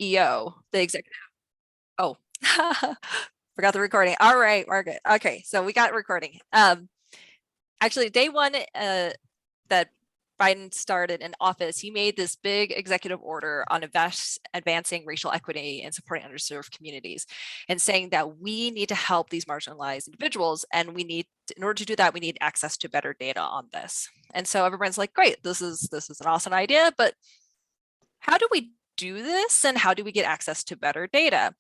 CEO, the executive. Oh, forgot the recording. All right, Margaret. Okay, so we got recording. Actually, day one that Biden started in office, he made this big executive order on advancing racial equity and supporting underserved communities, and saying that we need to help these marginalized individuals, and we need, in order to do that, we need access to better data on this. And so everyone's like, great, this is an awesome idea, but how do we do this, and how do we get access to better data?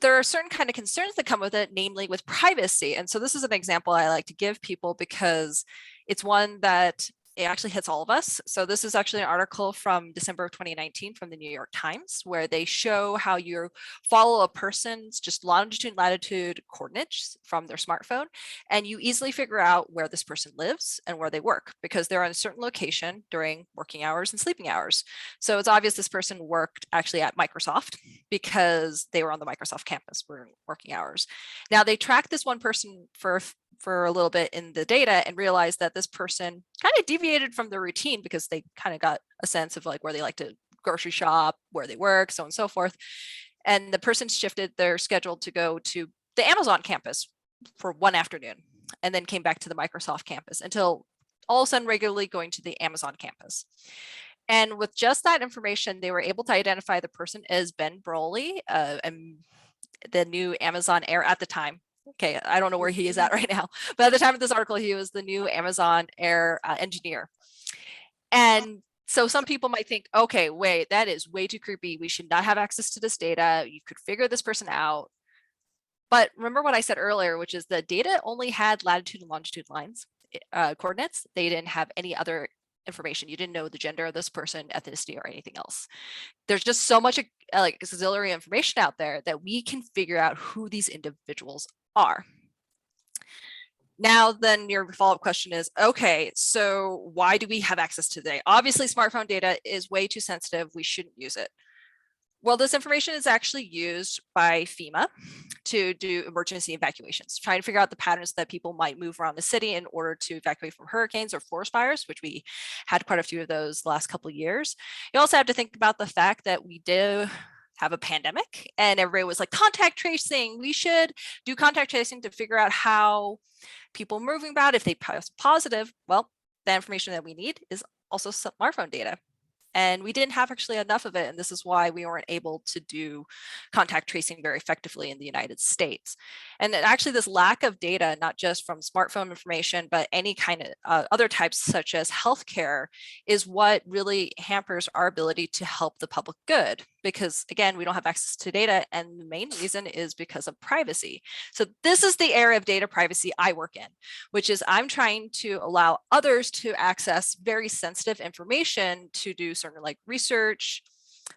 There are certain kind of concerns that come with it, namely with privacy. And so this is an example I like to give people because it's one that it actually hits all of us. So this is actually an article from December of 2019 from the New York Times, where they show how you follow a person's just longitude and latitude coordinates from their smartphone, and you easily figure out where this person lives and where they work, because they're on a certain location during working hours and sleeping hours. So it's obvious this person worked actually at Microsoft because they were on the Microsoft campus for working hours. Now they tracked this one person for a little bit in the data and realized that this person kind of deviated from the routine because they kind of got a sense of like where they like to grocery shop, where they work, so on and so forth. And the person shifted their schedule to go to the Amazon campus for one afternoon and then came back to the Microsoft campus until all of a sudden regularly going to the Amazon campus. And with just that information, they were able to identify the person as Ben Broly, and the new Amazon Air at the time. Okay, I don't know where he is at right now, but at the time of this article, he was the new Amazon Air engineer. And so some people might think, okay, wait, that is way too creepy. We should not have access to this data. You could figure this person out. But remember what I said earlier, which is the data only had latitude and longitude lines, coordinates. They didn't have any other information. You didn't know the gender of this person, ethnicity, or anything else. There's just so much like auxiliary information out there that we can figure out who these individuals are. Now, then your follow-up question is, okay, so why do we have access to today? Obviously, smartphone data is way too sensitive. We shouldn't use it. Well, this information is actually used by FEMA to do emergency evacuations, trying to figure out the patterns that people might move around the city in order to evacuate from hurricanes or forest fires, which we had quite a few of those the last couple of years. You also have to think about the fact that we did have a pandemic and everybody was like, contact tracing, we should do contact tracing to figure out how people moving about, if they test positive. Well, the information that we need is also smartphone data. And we didn't have actually enough of it. And this is why we weren't able to do contact tracing very effectively in the United States. And actually this lack of data, not just from smartphone information, but any kind of other types such as healthcare, is what really hampers our ability to help the public good. Because again, we don't have access to data. And the main reason is because of privacy. So this is the area of data privacy I work in, which is I'm trying to allow others to access very sensitive information to do certain like research,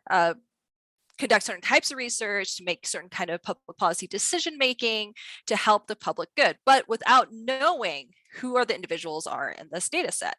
conduct certain types of research, to make certain kind of public policy decision making, to help the public good, but without knowing who are the individuals are in this data set.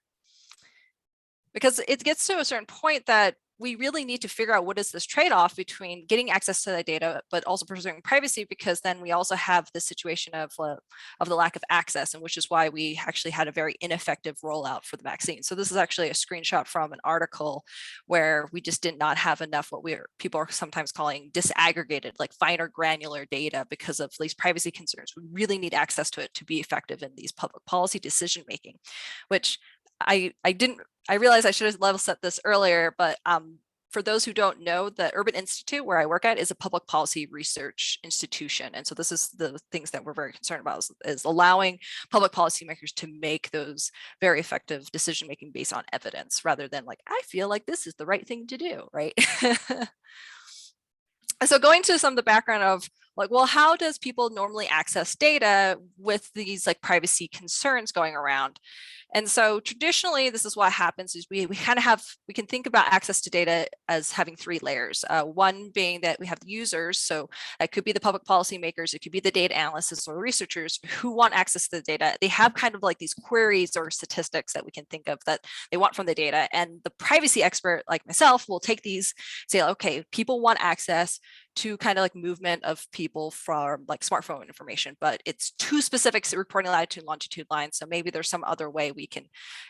Because it gets to a certain point that we really need to figure out what is this trade-off between getting access to that data, but also preserving privacy, because then we also have the situation of the lack of access, and which is why we actually had a very ineffective rollout for the vaccine. So this is actually a screenshot from an article where we just did not have enough what people are sometimes calling disaggregated, like finer granular data because of these privacy concerns. We really need access to it to be effective in these public policy decision making, which I realized I should have level set this earlier, but for those who don't know, the Urban Institute, where I work at, is a public policy research institution. And so this is the things that we're very concerned about, is allowing public policymakers to make those very effective decision-making based on evidence, rather than like, I feel like this is the right thing to do, right? So going to some of the background of like, well, how does people normally access data with these like privacy concerns going around? And so traditionally, this is what happens is we kind of have, we can think about access to data as having three layers. One being that we have the users. So that could be the public policy makers, it could be the data analysts or researchers who want access to the data. They have kind of like these queries or statistics that we can think of that they want from the data. And the privacy expert like myself will take these, say, okay, people want access to kind of like movement of people from like smartphone information, but it's too specific to reporting latitude and longitude lines. So maybe there's some other way we can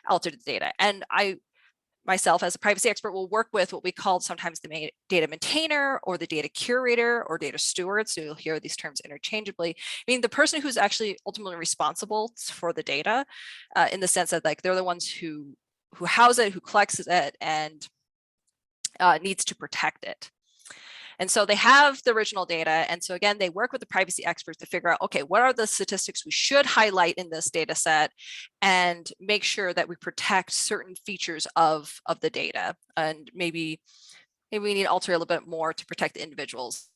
alter the data. And myself as a privacy expert will work with what we call sometimes the data maintainer or the data curator or data steward. So you'll hear these terms interchangeably. I mean, the person who's actually ultimately responsible for the data in the sense that like they're the ones who house it, who collects it, and needs to protect it. And so they have the original data. And so again, they work with the privacy experts to figure out, okay, what are the statistics we should highlight in this data set and make sure that we protect certain features of the data. And maybe we need to alter a little bit more to protect the individuals.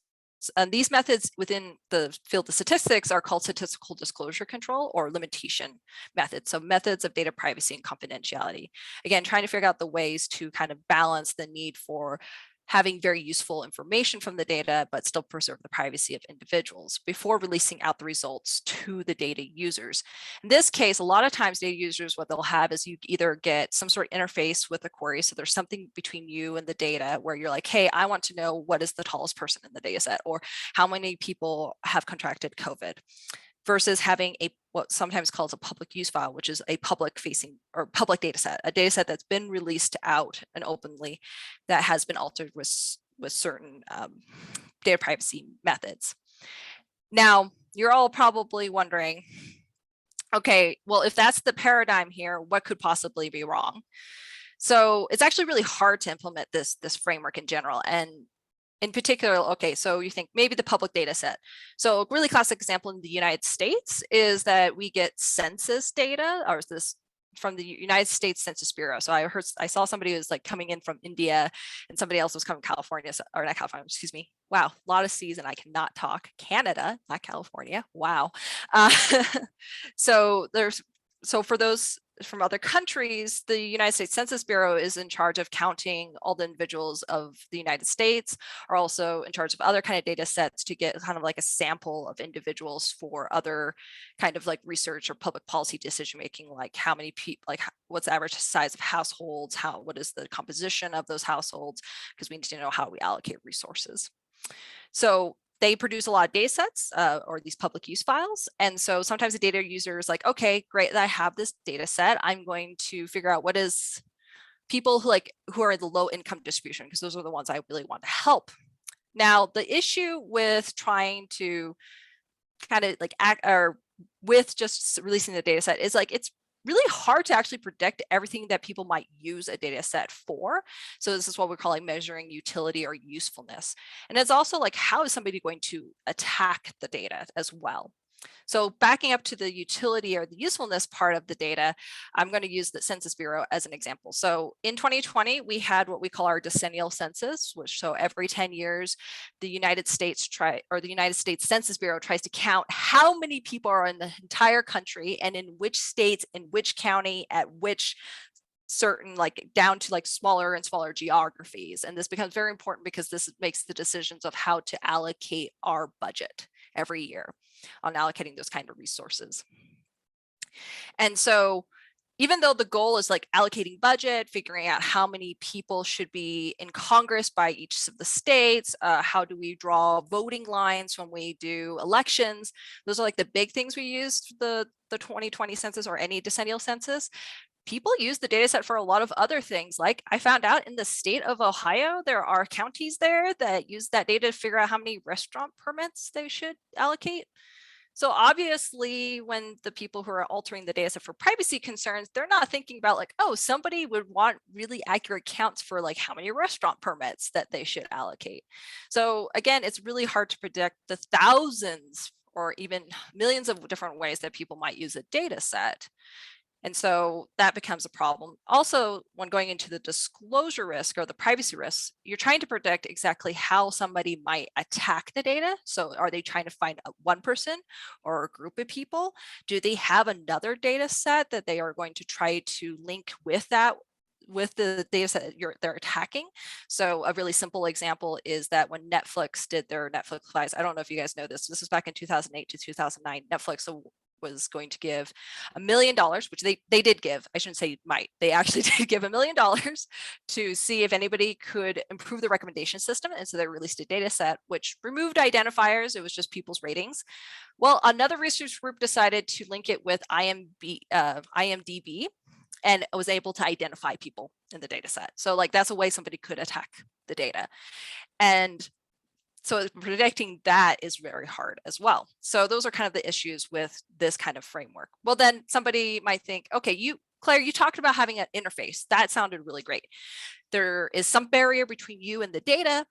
And these methods within the field of statistics are called statistical disclosure control or limitation methods. So methods of data privacy and confidentiality. Again, trying to figure out the ways to kind of balance the need for having very useful information from the data, but still preserve the privacy of individuals before releasing out the results to the data users. In this case, a lot of times data users, what they'll have is you either get some sort of interface with a query. So there's something between you and the data where you're like, hey, I want to know what is the tallest person in the data set, or how many people have contracted COVID, versus having a what sometimes calls a public use file, which is a public facing or public data set, a data set that's been released out and openly that has been altered with certain data privacy methods. Now, you're all probably wondering, okay, well, if that's the paradigm here, what could possibly be wrong? So it's actually really hard to implement this framework in general. And in particular, okay, so you think maybe the public data set. So a really classic example in the United States is that we get census data, or this from the United States Census Bureau. So I saw somebody who was like coming in from India and somebody else was coming from California, or not California, excuse me. Wow, a lot of C's and I cannot talk. Canada, not California. Wow. So for those from other countries, the United States Census Bureau is in charge of counting all the individuals of the United States, are also in charge of other kind of data sets to get kind of like a sample of individuals for other kind of like research or public policy decision making, like how many people, like what's the average size of households, what is the composition of those households, because we need to know how we allocate resources. So they produce a lot of data sets or these public use files. And so sometimes the data user is like, okay, great, I have this data set. I'm going to figure out what is people who are in the low income distribution, because those are the ones I really want to help. Now, the issue with trying to kind of like act or with just releasing the data set is like, it's really hard to actually predict everything that people might use a data set for. So this is what we're calling measuring utility or usefulness. And it's also like, how is somebody going to attack the data as well? So backing up to the utility or the usefulness part of the data, I'm going to use the Census Bureau as an example. So in 2020, we had what we call our decennial census, which so every 10 years, the United States Census Bureau tries to count how many people are in the entire country and in which states, in which county, at which certain like down to like smaller and smaller geographies. And this becomes very important because this makes the decisions of how to allocate our budget every year on allocating those kind of resources. And so even though the goal is like allocating budget, figuring out how many people should be in Congress by each of the states, how do we draw voting lines when we do elections, those are like the big things we use the 2020 census or any decennial census. People use the data set for a lot of other things. Like I found out in the state of Ohio, there are counties there that use that data to figure out how many restaurant permits they should allocate. So obviously, when the people who are altering the data set for privacy concerns, they're not thinking about like, oh, somebody would want really accurate counts for like how many restaurant permits that they should allocate. So again, it's really hard to predict the thousands or even millions of different ways that people might use a data set. And so that becomes a problem. Also, when going into the disclosure risk or the privacy risks, you're trying to predict exactly how somebody might attack the data. So are they trying to find one person or a group of people? Do they have another data set that they are going to try to link with that, with the data set they're attacking? So a really simple example is that when Netflix did their Netflix files, I don't know if you guys know this, this was back in 2008 to 2009, Netflix was going to give $1 million, which they did give. I shouldn't say might. They actually did give $1 million to see if anybody could improve the recommendation system. And so they released a data set which removed identifiers. It was just people's ratings. Well, another research group decided to link it with IMDb, and was able to identify people in the data set. So like that's a way somebody could attack the data. And so predicting that is very hard as well. So those are kind of the issues with this kind of framework. Well, then somebody might think, okay, Claire, you talked about having an interface. That sounded really great. There is some barrier between you and the data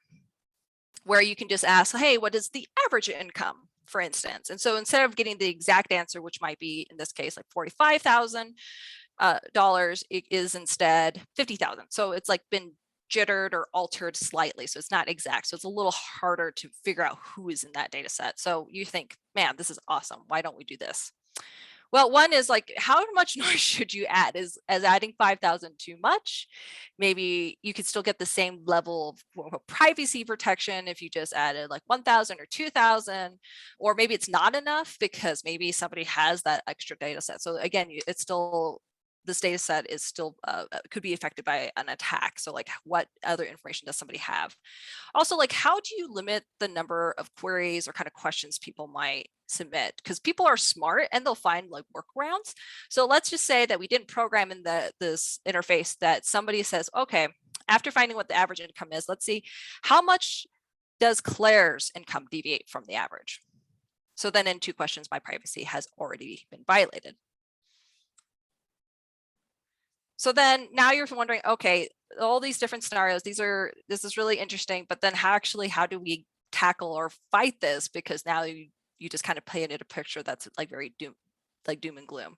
where you can just ask, hey, what is the average income, for instance? And so instead of getting the exact answer, which might be in this case like $45,000, it is instead 50,000. So it's like been jittered or altered slightly. So it's not exact. So it's a little harder to figure out who is in that data set. So you think, man, this is awesome. Why don't we do this? Well, one is like, how much noise should you add? Is adding 5,000 too much? Maybe you could still get the same level of privacy protection if you just added like 1,000 or 2,000, or maybe it's not enough because maybe somebody has that extra data set. So again, it's still, this data set is still could be affected by an attack. So like what other information does somebody have? Also, like how do you limit the number of queries or kind of questions people might submit? Because people are smart and they'll find like workarounds. So let's just say that we didn't program in this interface that somebody says, okay, after finding what the average income is, let's see how much does Claire's income deviate from the average? So then in 2 questions, my privacy has already been violated. So then now you're wondering, okay, all these different scenarios, this is really interesting, but then how do we tackle or fight this? Because now you just kind of painted a picture that's like very doom and gloom.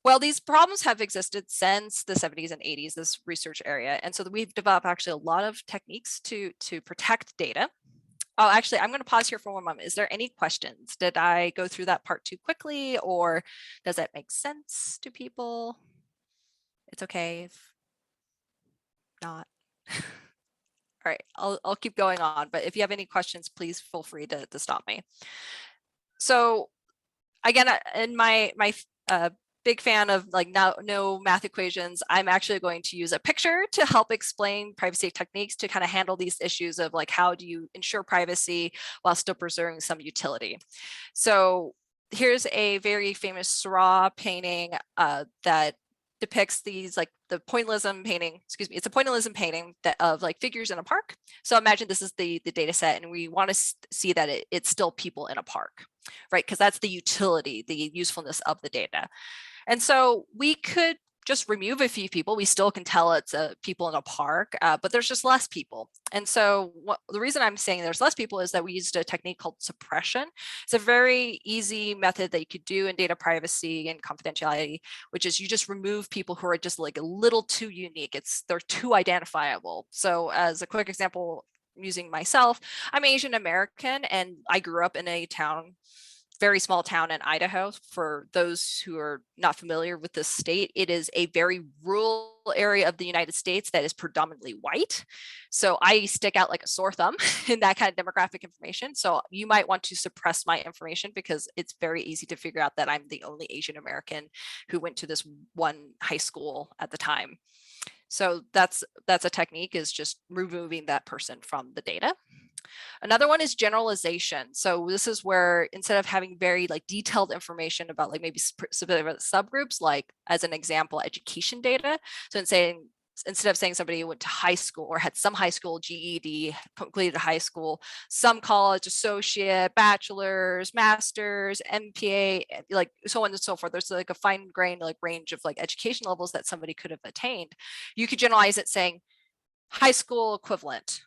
Well, these problems have existed since the 70s and 80s, this research area. And so we've developed actually a lot of techniques to protect data. Oh, actually, I'm going to pause here for one moment. Is there any questions? Did I go through that part too quickly, or does that make sense to people? It's okay if not. All right, I'll keep going on, but if you have any questions, please feel free to stop me. So again, in my big fan of like no math equations, I'm actually going to use a picture to help explain privacy techniques to kind of handle these issues of like, how do you ensure privacy while still preserving some utility? So here's a very famous Seurat painting that depicts these, like the pointillism painting, excuse me, it's a pointillism painting of like figures in a park. So imagine this is the data set, and we want to see that it's still people in a park, right? Because that's the utility, the usefulness of the data. And so we could just remove a few people. We still can tell it's people in a park, but there's just less people. And so the reason I'm saying there's less people is that we used a technique called suppression. It's a very easy method that you could do in data privacy and confidentiality, which is you just remove people who are just like a little too unique. They're too identifiable. So as a quick example, using myself, I'm Asian American and I grew up in a town, very small town in Idaho. For those who are not familiar with this state, it is a very rural area of the United States that is predominantly white. So I stick out like a sore thumb in that kind of demographic information. So you might want to suppress my information because it's very easy to figure out that I'm the only Asian American who went to this one high school at the time. So that's a technique, is just removing that person from the data. Another one is generalization. So this is where instead of having very like detailed information about like maybe subgroups, like as an example, education data. So instead of saying somebody went to high school or had some high school GED, completed high school, some college, associate, bachelor's, master's, MPA, like so on and so forth. There's like a fine grained like range of like education levels that somebody could have attained. You could generalize it saying high school equivalent,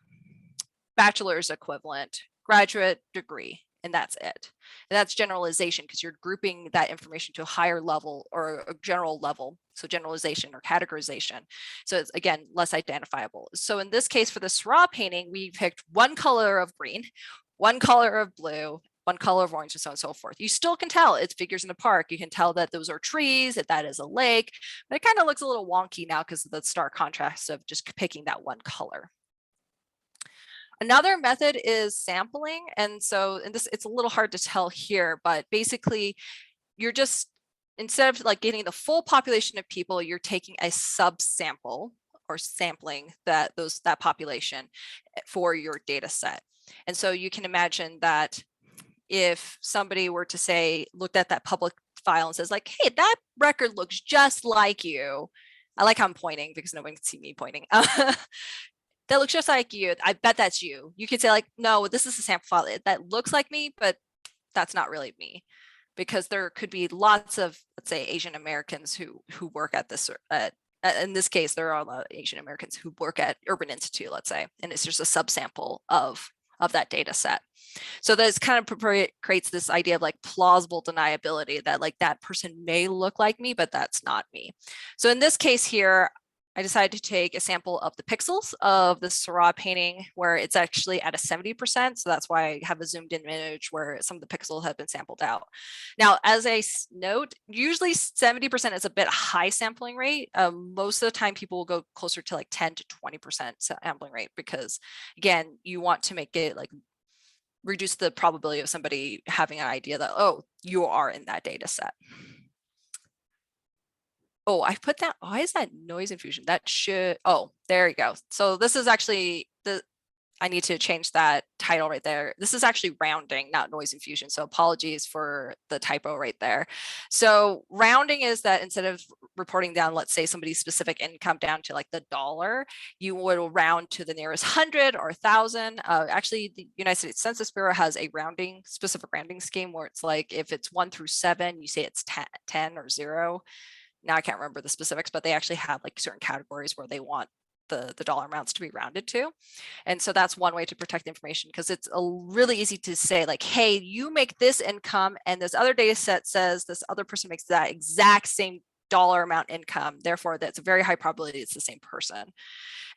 bachelor's equivalent, graduate degree, and that's it. And that's generalization because you're grouping that information to a higher level or a general level. So generalization or categorization. So it's again, less identifiable. So in this case, for the Seurat painting, we picked one color of green, one color of blue, one color of orange, and so on and so forth. You still can tell it's figures in a park. You can tell that those are trees, that is a lake, but it kind of looks a little wonky now because of the stark contrast of just picking that one color. Another method is sampling. And so, it's a little hard to tell here, but basically you're just, instead of like getting the full population of people, you're taking a subsample or sampling that population for your data set. And so you can imagine that if somebody were to say, looked at that public file and says like, hey, that record looks just like you. I like how I'm pointing because no one can see me pointing. That looks just like you. I bet that's you. You could say like, no, this is a sample file that looks like me, but that's not really me, because there could be lots of, let's say, Asian Americans who work at this. In this case, there are a lot of Asian Americans who work at Urban Institute, let's say, and it's just a subsample of that data set. So this kind of creates this idea of like plausible deniability, that like that person may look like me, but that's not me. So in this case here, I decided to take a sample of the pixels of the Seurat painting where it's actually at a 70%. So that's why I have a zoomed in image where some of the pixels have been sampled out. Now, as a note, usually 70% is a bit high sampling rate. Most of the time people will go closer to like 10 to 20% sampling rate, because again, you want to make it like reduce the probability of somebody having an idea that, oh, you are in that data set. Oh, I put that, why is that noise infusion? That should, oh, there you go. So this is actually I need to change that title right there. This is actually rounding, not noise infusion. So apologies for the typo right there. So rounding is that instead of reporting down, let's say somebody's specific income down to like the dollar, you would round to the nearest 100 or 1,000. Actually, the United States Census Bureau has a specific rounding scheme where it's like, if it's 1 through 7, you say it's 10 or 0. Now I can't remember the specifics, but they actually have like certain categories where they want the dollar amounts to be rounded to. And so that's one way to protect the information, because it's really easy to say like, hey, you make this income and this other data set says this other person makes that exact same dollar amount income. Therefore, that's a very high probability it's the same person.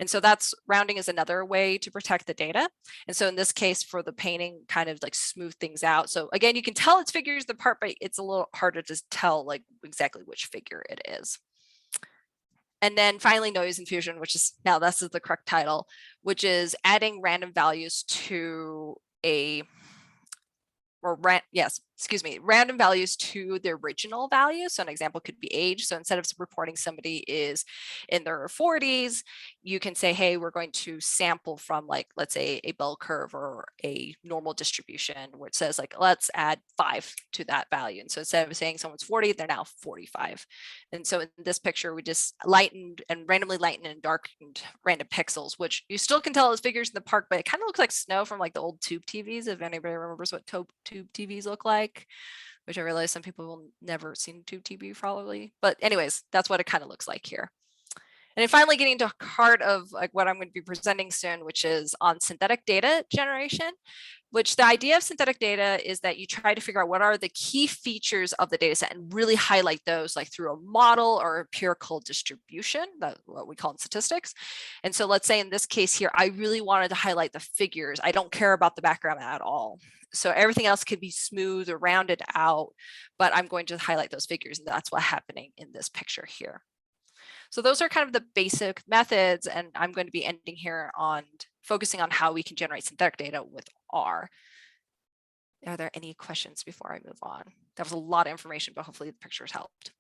And so that's rounding is another way to protect the data. And so in this case, for the painting, kind of like smooth things out. So again, you can tell it's figures apart, but it's a little harder to tell like exactly which figure it is. And then finally, noise infusion, which is now this is the correct title, which is adding random values to random values to the original value. So an example could be age. So instead of reporting somebody is in their 40s, you can say, hey, we're going to sample from like, let's say a bell curve or a normal distribution where it says like, let's add 5 to that value. And so instead of saying someone's 40, they're now 45. And so in this picture, we just lightened and randomly lightened and darkened random pixels, which you still can tell as figures in the park, but it kind of looks like snow from like the old tube TVs, if anybody remembers what tube TVs look like, which I realize some people will never seen tube TV probably. But anyways, that's what it kind of looks like here. And then finally getting to heart of like what I'm going to be presenting soon, which is on synthetic data generation, which the idea of synthetic data is that you try to figure out what are the key features of the data set and really highlight those like through a model or empirical distribution, that's what we call in statistics. And so let's say in this case here, I really wanted to highlight the figures. I don't care about the background at all. So everything else could be smooth or rounded out, but I'm going to highlight those figures, and that's what's happening in this picture here. So those are kind of the basic methods, and I'm going to be ending here on focusing on how we can generate synthetic data with R. Are there any questions before I move on? That was a lot of information, but hopefully the pictures helped.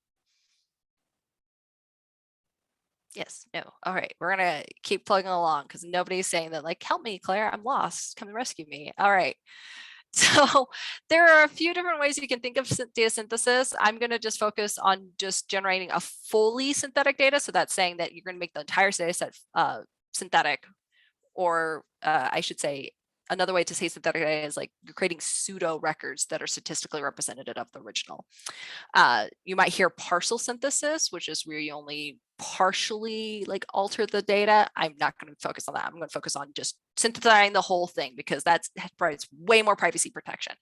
Yes, no. All right, we're gonna keep plugging along because nobody's saying that like, help me, Claire, I'm lost, come and rescue me. All right. So there are a few different ways you can think of data synthesis. I'm going to just focus on just generating a fully synthetic data. So that's saying that you're going to make the entire data set synthetic, or I should say another way to say synthetic data is like you're creating pseudo records that are statistically representative of the original. You might hear partial synthesis, which is where you only partially like alter the data. I'm not going to focus on that. I'm going to focus on just synthesizing the whole thing because that provides way more privacy protection.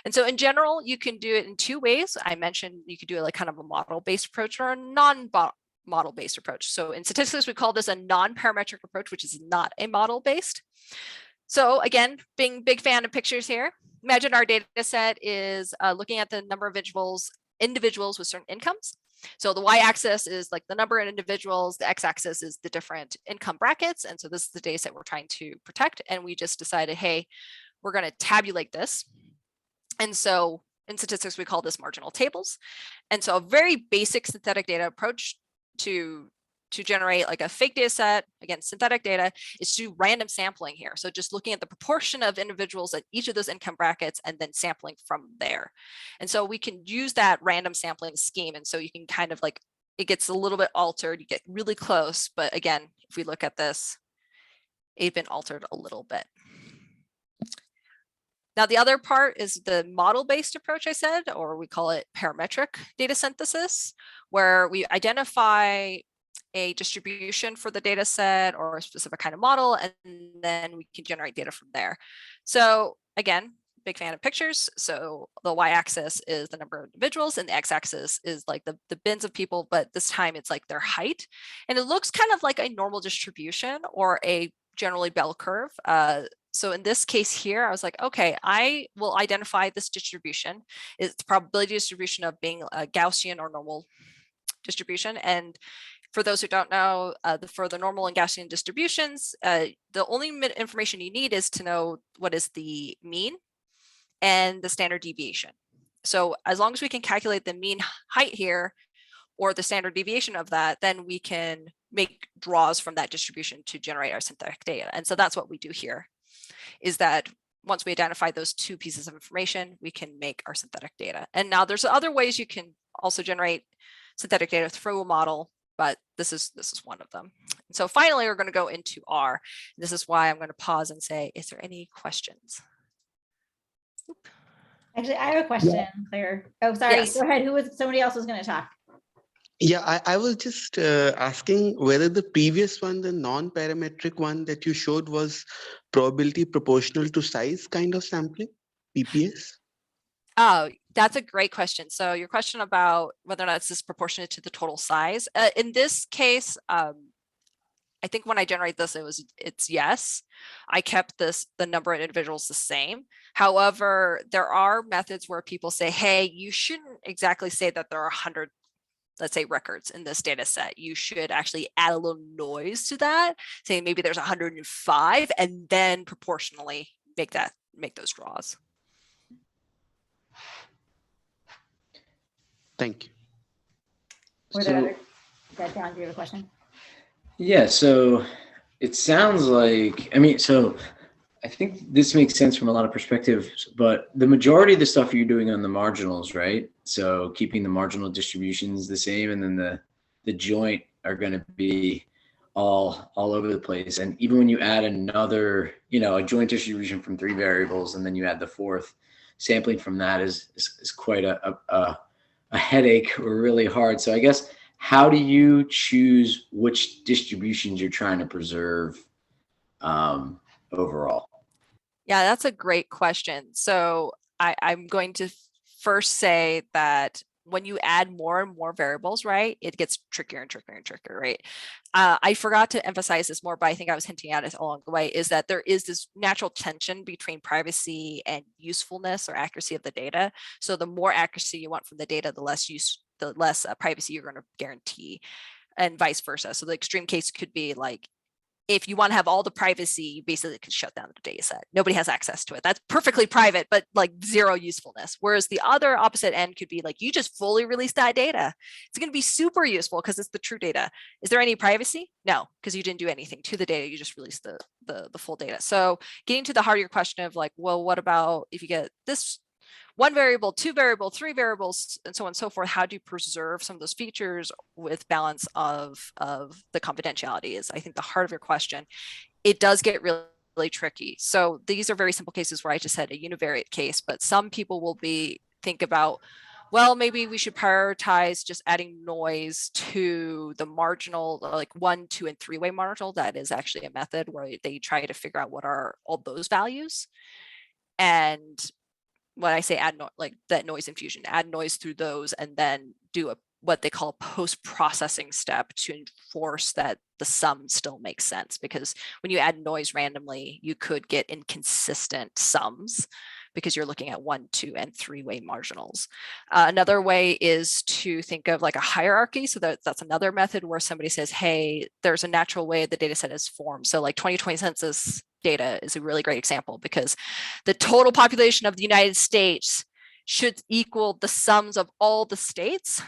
And so in general, you can do it in 2 ways. I mentioned you could do it like kind of a model-based approach or a non-model-based approach. So in statistics, we call this a non-parametric approach, which is not a model-based. So again, being a big fan of pictures here, imagine our data set is looking at the number of individuals with certain incomes. So the y-axis is like the number of individuals, the x-axis is the different income brackets. And so this is the data set we're trying to protect. And we just decided, hey, we're going to tabulate this. And so in statistics, we call this marginal tables. And so a very basic synthetic data approach to to generate like a fake data set, again, synthetic data, is to do random sampling here. So just looking at the proportion of individuals at each of those income brackets and then sampling from there. And so we can use that random sampling scheme. And so you can kind of like, it gets a little bit altered, you get really close. But again, if we look at this, it's been altered a little bit. Now, the other part is the model-based approach I said, or we call it parametric data synthesis, where we identify a distribution for the data set or a specific kind of model, and then we can generate data from there. So again, big fan of pictures. So the y-axis is the number of individuals and the x-axis is like the bins of people, but this time it's like their height. And it looks kind of like a normal distribution or a generally bell curve. So in this case here, I was like, okay, I will identify this distribution. It's probability distribution of being a Gaussian or normal distribution. And for those who don't know, for the normal and Gaussian distributions, the only information you need is to know what is the mean and the standard deviation. So as long as we can calculate the mean height here or the standard deviation of that, then we can make draws from that distribution to generate our synthetic data. And so that's what we do here, is that once we identify those two pieces of information, we can make our synthetic data. And now there's other ways you can also generate synthetic data through a model, but this is one of them. And so finally, we're going to go into R. This is why I'm going to pause and say, is there any questions? Oop. Actually, I have a question, Claire. Oh, sorry. Yes. Go ahead. Somebody else was going to talk. Yeah, I was just asking whether the previous one, the non-parametric one that you showed, was probability proportional to size kind of sampling, PPS? Oh, that's a great question. So your question about whether or not it's disproportionate to the total size. In this case, I think when I generate this, it's yes. I kept the number of individuals the same. However, there are methods where people say, hey, you shouldn't exactly say that there are 100, let's say, records in this data set. You should actually add a little noise to that, saying maybe there's 105, and then proportionally make those draws. Thank you. Or the other, John, do you have a question? Yeah, so it sounds like, so I think this makes sense from a lot of perspectives, but the majority of the stuff you're doing on the marginals, right? So keeping the marginal distributions the same, and then the joint are going to be all over the place. And even when you add another, a joint distribution from 3 variables, and then you add the 4th, sampling from that is quite a headache, or really hard. So I guess, how do you choose which distributions you're trying to preserve overall? Yeah, that's a great question. So I'm going to first say that when you add more and more variables, right, it gets trickier and trickier and trickier, right? I forgot to emphasize this more, but I think I was hinting at it along the way, is that there is this natural tension between privacy and usefulness or accuracy of the data. So the more accuracy you want from the data, the less privacy you're going to guarantee, and vice versa. So the extreme case could be like, if you want to have all the privacy, you basically can shut down the data set. Nobody has access to it. That's perfectly private, but like zero usefulness. Whereas the other opposite end could be like, you just fully release that data. It's going to be super useful because it's the true data. Is there any privacy? No, because you didn't do anything to the data. You just released the full data. So getting to the heart of your question of like, well, what about if you get this 1 variable, 2 variable, 3 variables, and so on and so forth? How do you preserve some of those features with balance of the confidentiality is, I think, the heart of your question. It does get really tricky. So these are very simple cases where I just had a univariate case, but some people will think about, well, maybe we should prioritize just adding noise to the marginal, like 1, 2, and 3-way marginal. That is actually a method where they try to figure out what are all those values. And when I say add like that noise infusion, add noise through those, and then do what they call a post-processing step to enforce that the sum still makes sense. Because when you add noise randomly, you could get inconsistent sums because you're looking at 1, 2, and 3-way marginals. Another way is to think of like a hierarchy. So that's another method where somebody says, hey, there's a natural way the data set is formed. So like 2020 census data is a really great example, because the total population of the United States should equal the sums of all the states.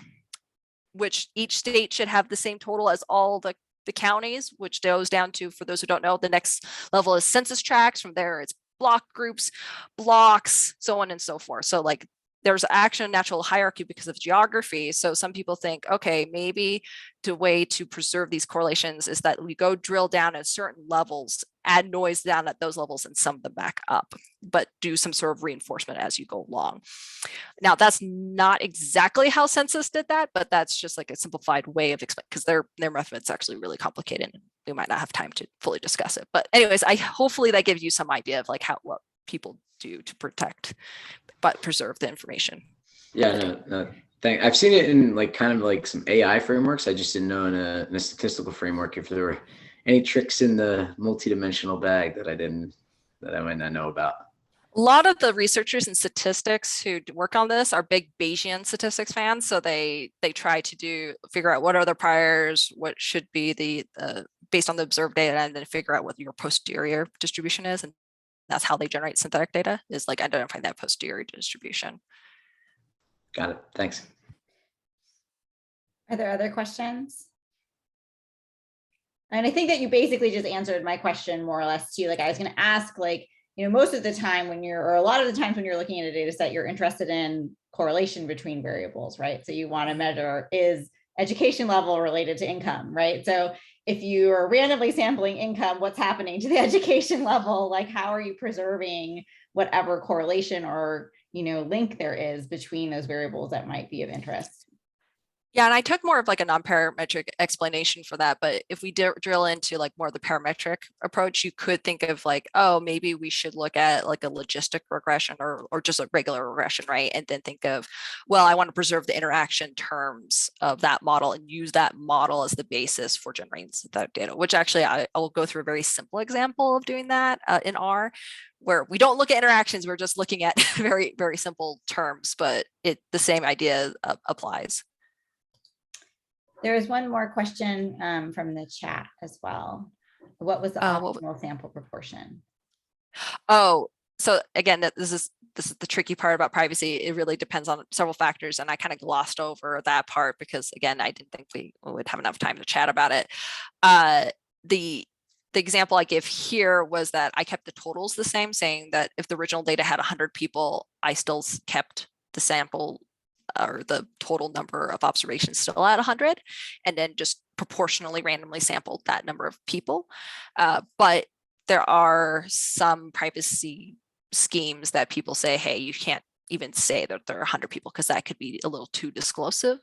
which each state should have the same total as all the counties, which goes down to, for those who don't know, the next level is census tracts. From there, it's block groups, blocks, so on and so forth. So like there's actually a natural hierarchy because of geography. So some people think, okay, maybe the way to preserve these correlations is that we go drill down at certain levels, add noise down at those levels and sum them back up, but do some sort of reinforcement as you go along. Now, that's not exactly how census did that, but that's just like a simplified way of explaining, because their method's actually really complicated and we might not have time to fully discuss it. But anyways, hopefully that gives you some idea of like what people do to protect but preserve the information. Yeah, no, I've seen it in like kind of like some AI frameworks. I just didn't know in a statistical framework if there were any tricks in the multidimensional bag that I might not know about. A lot of the researchers in statistics who work on this are big Bayesian statistics fans. So they try to figure out what are the priors, what should be the based on the observed data, and then figure out what your posterior distribution is. And that's how they generate synthetic data, is like identifying that posterior distribution. Got it. Thanks. Are there other questions? And I think that you basically just answered my question more or less too. Like I was going to ask, like, you know, most of the time when or a lot of the times when you're looking at a data set, you're interested in correlation between variables, right? So you want to measure, is education level related to income, right? So if you are randomly sampling income, what's happening to the education level? Like, how are you preserving whatever correlation or, you know, link there is between those variables that might be of interest? Yeah, and I took more of like a non-parametric explanation for that. But if we drill into like more of the parametric approach, you could think of like, oh, maybe we should look at like a logistic regression or just a regular regression, right? And then think of, well, I want to preserve the interaction terms of that model and use that model as the basis for generating synthetic data, which actually I will go through a very simple example of doing that in R, where we don't look at interactions, we're just looking at very, very simple terms, but the same idea applies. There is one more question from the chat as well. What was the optimal sample proportion? Oh, so again, this is the tricky part about privacy. It really depends on several factors, and I kind of glossed over that part because again, I didn't think we would have enough time to chat about it. The example I give here was that I kept the totals the same, saying that if the original data had 100 people, I still kept the sample or the total number of observations still at 100, and then just proportionally randomly sampled that number of people. But there are some privacy schemes that people say, hey, you can't even say that there are 100 people because that could be a little too disclosive.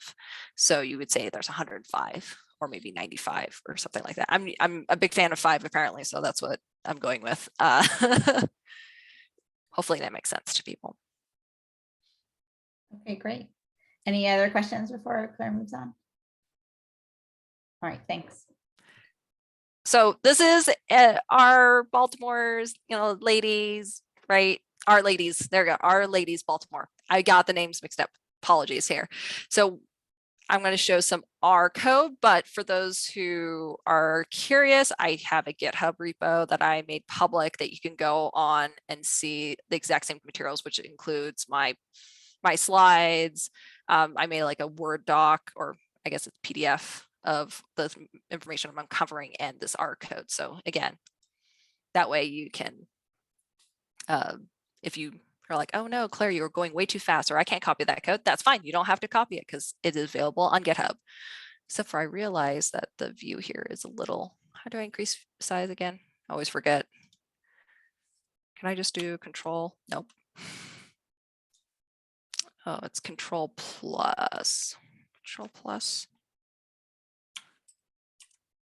So you would say there's 105 or maybe 95 or something like that. I'm a big fan of 5 apparently, so that's what I'm going with. Hopefully that makes sense to people. Okay, great. Any other questions before Claire moves on? All right, thanks. So this is our Baltimore's, ladies, right? Our ladies, there we go, our ladies Baltimore. I got the names mixed up. Apologies here. So I'm going to show some R code, but for those who are curious, I have a GitHub repo that I made public that you can go on and see the exact same materials, which includes my slides. I made like a Word doc, or I guess it's PDF of the information I'm covering and this R code. So again, that way you can, if you are like, oh no, Claire, you were going way too fast, or I can't copy that code, that's fine. You don't have to copy it because it is available on GitHub. Except for I realize that the view here is a little, how do I increase size again? I always forget. Can I just do control? Nope. Oh, it's control plus. Control plus.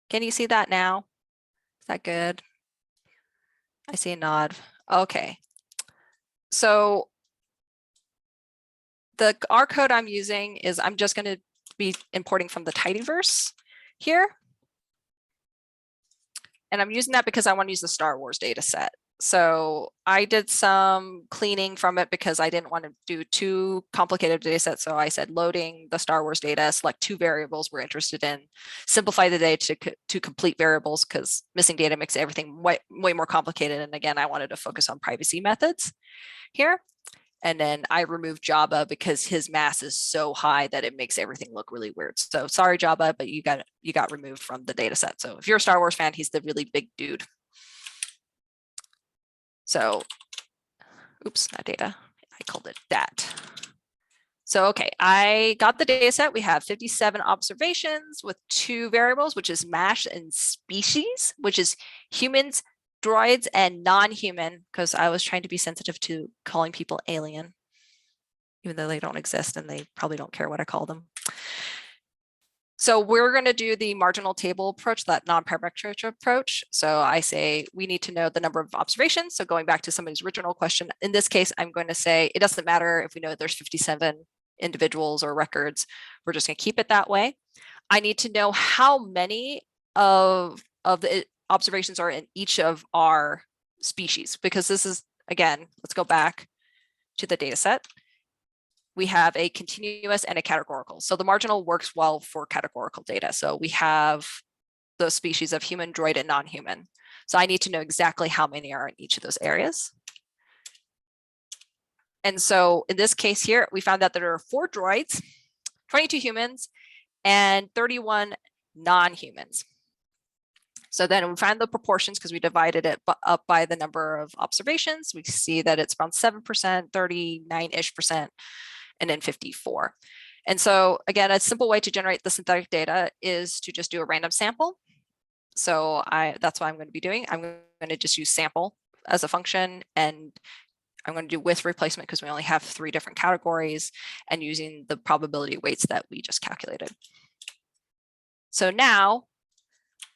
Can you see that now? Is that good? I see a nod. Okay. So the R code I'm using is, I'm just going to be importing from the tidyverse here. And I'm using that because I want to use the Star Wars data set. So I did some cleaning from it because I didn't want to do too complicated data set. So I said loading the Star Wars data, select 2 variables we're interested in, simplify the data to complete variables because missing data makes everything way more complicated. And again, I wanted to focus on privacy methods here. And then I removed Jabba because his mass is so high that it makes everything look really weird. So sorry, Jabba, but you got removed from the data set. So if you're a Star Wars fan, he's the really big dude. So, oops, not data. I called it dat. So, okay, I got the data set. We have 57 observations with 2 variables, which is mass and species, which is humans, droids, and non-human, because I was trying to be sensitive to calling people alien, even though they don't exist and they probably don't care what I call them. So we're going to do the marginal table approach, that non-parametric approach. So I say we need to know the number of observations. So going back to somebody's original question, in this case, I'm going to say it doesn't matter if we know there's 57 individuals or records. We're just going to keep it that way. I need to know how many of the observations are in each of our species, because this is, again, let's go back to the data set. We have a continuous and a categorical. So the marginal works well for categorical data. So we have those species of human, droid, and non-human. So I need to know exactly how many are in each of those areas. And so in this case here, we found that there are 4 droids, 22 humans, and 31 non-humans. So then we find the proportions because we divided it up by the number of observations. We see that it's around 7%, 39-ish%, and then 54. And so again, a simple way to generate the synthetic data is to just do a random sample. So that's what I'm going to be doing. I'm going to just use sample as a function, and I'm going to do with replacement because we only have 3 different categories, and using the probability weights that we just calculated. So now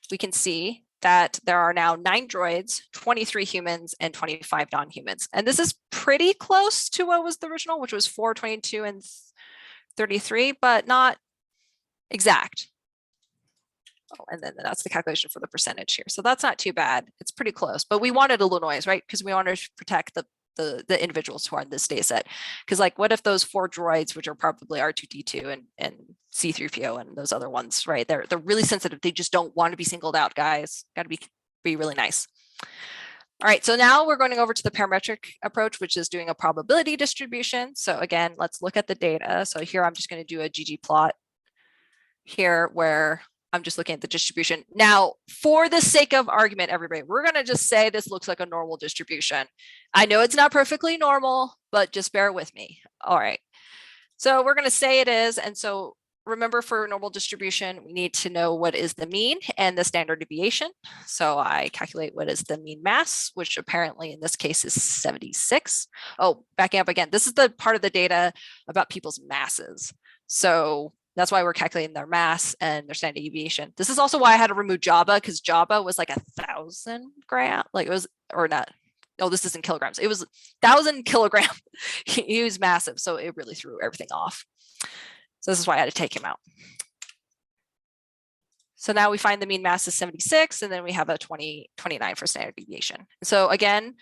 we can see that there are now 9 droids, 23 humans, and 25 non-humans. And this is pretty close to what was the original, which was 4, 22, and 33, but not exact. Oh, and then that's the calculation for the percentage here. So that's not too bad. It's pretty close, but we wanted a little noise, right? Because we wanted to protect the individuals who are in this data set. Because like, what if those 4 droids, which are probably R2-D2 and C-3PO and those other ones, right? They're really sensitive. They just don't want to be singled out, guys. Got to be really nice. All right, so now we're going over to the parametric approach, which is doing a probability distribution. So again, let's look at the data. So here I'm just going to do a ggplot here where I'm just looking at the distribution. Now, for the sake of argument, everybody, we're going to just say this looks like a normal distribution. I know it's not perfectly normal, but just bear with me. All right. So we're going to say it is. And so remember, for normal distribution, we need to know what is the mean and the standard deviation. So I calculate what is the mean mass, which apparently in this case is 76. Oh, backing up again, this is the part of the data about people's masses. So that's why we're calculating their mass and their standard deviation. This is also why I had to remove Jabba, because Jabba was like 1,000 grams, like it was, or not. No, this isn't kilograms. It was 1,000 kilogram. He was massive, so it really threw everything off. So this is why I had to take him out. So now we find the mean mass is 76, and then we have a 29 for standard deviation. So again,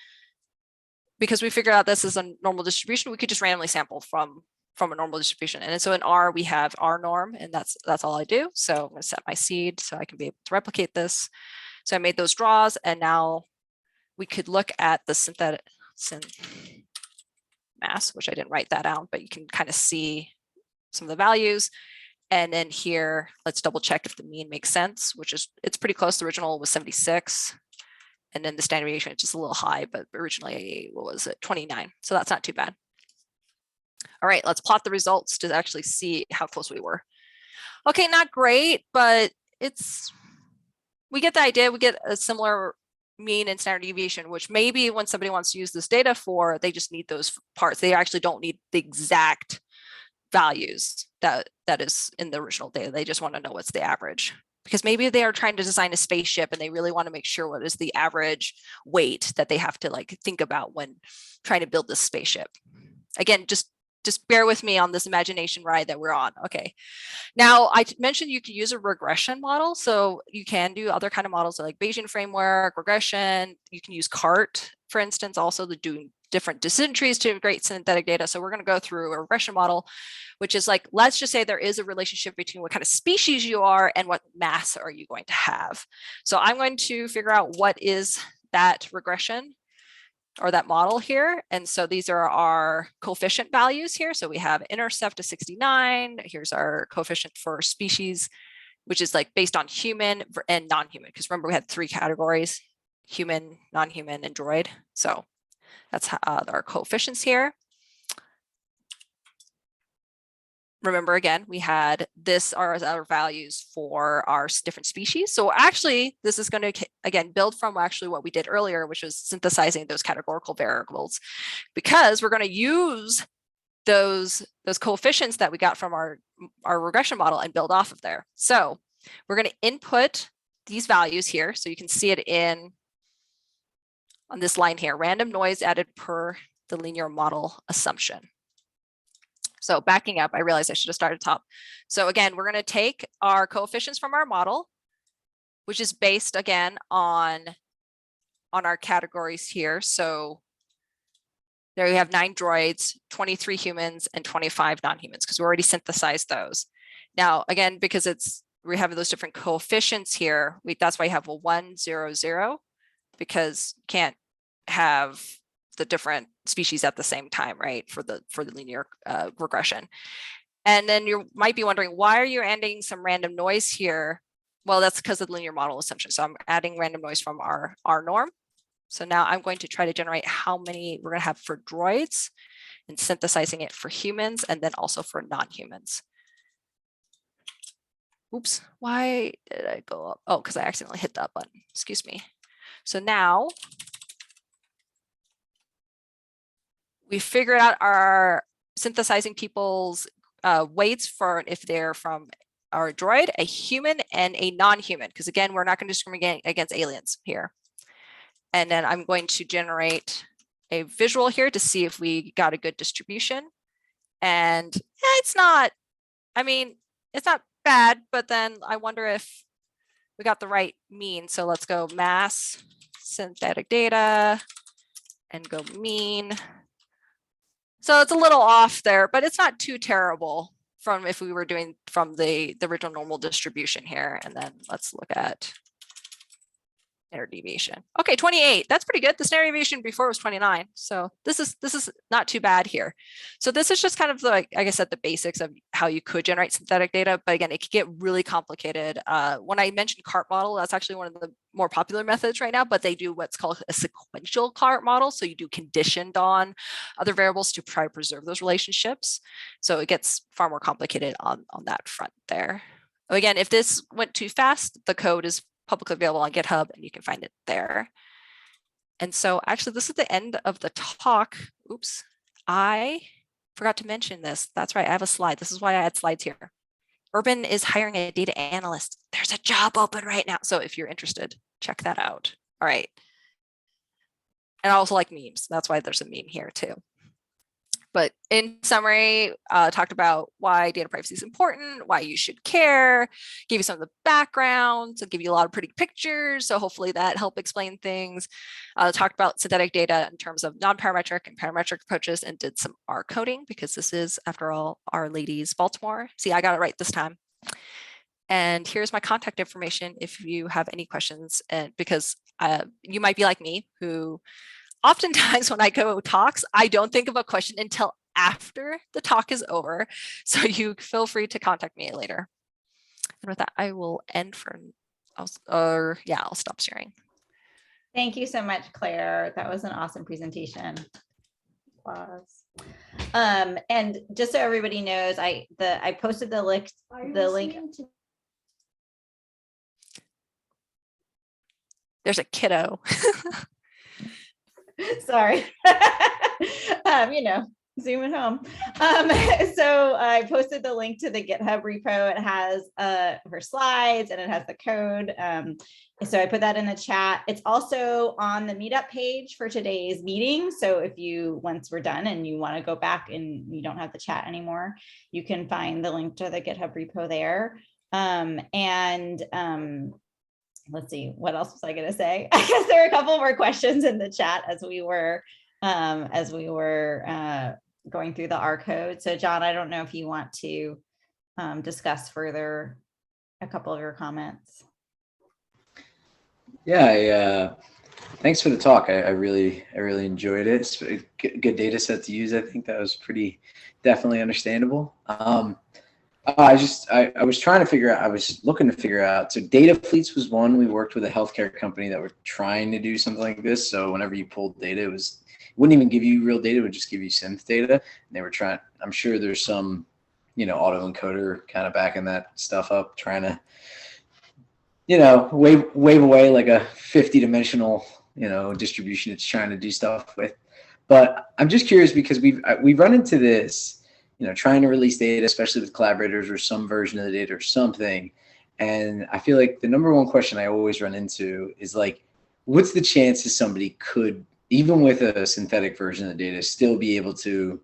because we figured out this is a normal distribution, we could just randomly sample from a normal distribution. And so in R, we have R norm, and that's all I do. So I'm going to set my seed so I can be able to replicate this. So I made those draws, and now we could look at the synthetic mass, which I didn't write that out, but you can kind of see some of the values. And then here, let's double check if the mean makes sense, which is, it's pretty close. The original was 76. And then the standard deviation is just a little high, but originally, what was it, 29. So that's not too bad. All right, let's plot the results to actually see how close we were. Okay, not great, but we get the idea. We get a similar mean and standard deviation, which maybe when somebody wants to use this data for, they just need those parts. They actually don't need the exact values that is in the original data. They just want to know what's the average, because maybe they are trying to design a spaceship and they really want to make sure what is the average weight that they have to like think about when trying to build this spaceship. Again, just bear with me on this imagination ride that we're on. Okay. Now I mentioned you could use a regression model. So you can do other kind of models like Bayesian framework, regression. You can use CART, for instance, also to do different decision trees to integrate synthetic data. So we're going to go through a regression model, which is like, let's just say there is a relationship between what kind of species you are and what mass are you going to have. So I'm going to figure out what is that regression. or that model here. And so these are our coefficient values here. So we have intercept of 69. Here's our coefficient for species, which is like based on human and non-human. Because remember, we had 3 categories: human, non-human, and droid. So that's our coefficients here. Remember, again, we had this are our values for our different species. So actually, this is going to, again, build from actually what we did earlier, which was synthesizing those categorical variables, because we're going to use those coefficients that we got from our regression model and build off of there. So we're going to input these values here. So you can see it on this line here, random noise added per the linear model assumption. So backing up, I realized I should have started top. So again, we're going to take our coefficients from our model, which is based again on our categories here. So there we have 9 droids, 23 humans, and 25 non-humans, because we already synthesized those. Now, again, because we have those different coefficients here, that's why you have a 1, 0, 0, because you can't have the different species at the same time, right? For the linear regression. And then you might be wondering, why are you adding some random noise here? Well, that's because of the linear model assumption. So I'm adding random noise from our norm. So now I'm going to try to generate how many we're going to have for droids and synthesizing it for humans and then also for non-humans. Oops, why did I go up? Oh, because I accidentally hit that button. Excuse me. So now we figured out our synthesizing people's weights for if they're from our droid, a human, and a non-human, because again, we're not going to discriminate against aliens here. And then I'm going to generate a visual here to see if we got a good distribution. And it's not, I mean, it's not bad, but then I wonder if we got the right mean. So let's go mass synthetic data and go mean. So it's a little off there, but it's not too terrible from if we were doing from the original normal distribution here. And then let's look at standard deviation. Okay, 28. That's pretty good. The standard deviation before was 29. So this is not too bad here. So this is just kind of like I said, the basics of how you could generate synthetic data. But again, it could get really complicated. When I mentioned CART model, that's actually one of the more popular methods right now, but they do what's called a sequential CART model. So you do conditioned on other variables to try to preserve those relationships. So it gets far more complicated on that front there. Again, if this went too fast, the code is publicly available on GitHub and you can find it there. And so actually this is the end of the talk. Oops, I forgot to mention this. That's right, I have a slide. This is why I add slides here. Urban is hiring a data analyst. There's a job open right now. So if you're interested, check that out. All right. And I also like memes. That's why there's a meme here too. But in summary, talked about why data privacy is important, why you should care, gave you some of the background, so give you a lot of pretty pictures. So hopefully that helped explain things. Talked about synthetic data in terms of non-parametric and parametric approaches and did some R coding because this is, after all, Our Lady's Baltimore. See, I got it right this time. And here's my contact information if you have any questions, and because you might be like me who oftentimes when I go talks, I don't think of a question until after the talk is over. So you feel free to contact me later. And with that, I will end I'll stop sharing. Thank you so much, Claire. That was an awesome presentation. Applause. And just so everybody knows, I posted the link. There's a kiddo. Sorry. Zoom at home. So I posted the link to the GitHub repo. It has her slides and it has the code. So I put that in the chat. It's also on the meetup page for today's meeting. So if once we're done and you want to go back and you don't have the chat anymore, you can find the link to the GitHub repo there. Let's see, what else was I going to say? I guess there were a couple more questions in the chat as we were going through the R code. So John, I don't know if you want to discuss further a couple of your comments. Yeah, Thanks for the talk. I really enjoyed it. It's a good data set to use. I think that was pretty definitely understandable. I was trying to figure out, I was looking to figure out, so data fleets was one. We worked with a healthcare company that were trying to do something like this. So whenever you pulled data, it wouldn't even give you real data, it would just give you synth data. And they were trying, I'm sure there's some, autoencoder kind of backing that stuff up, trying to, wave away like a 50-dimensional, distribution it's trying to do stuff with. But I'm just curious because we've run into this, trying to release data, especially with collaborators or some version of the data or something. And I feel like the number one question I always run into is like, what's the chances somebody could, even with a synthetic version of the data, still be able to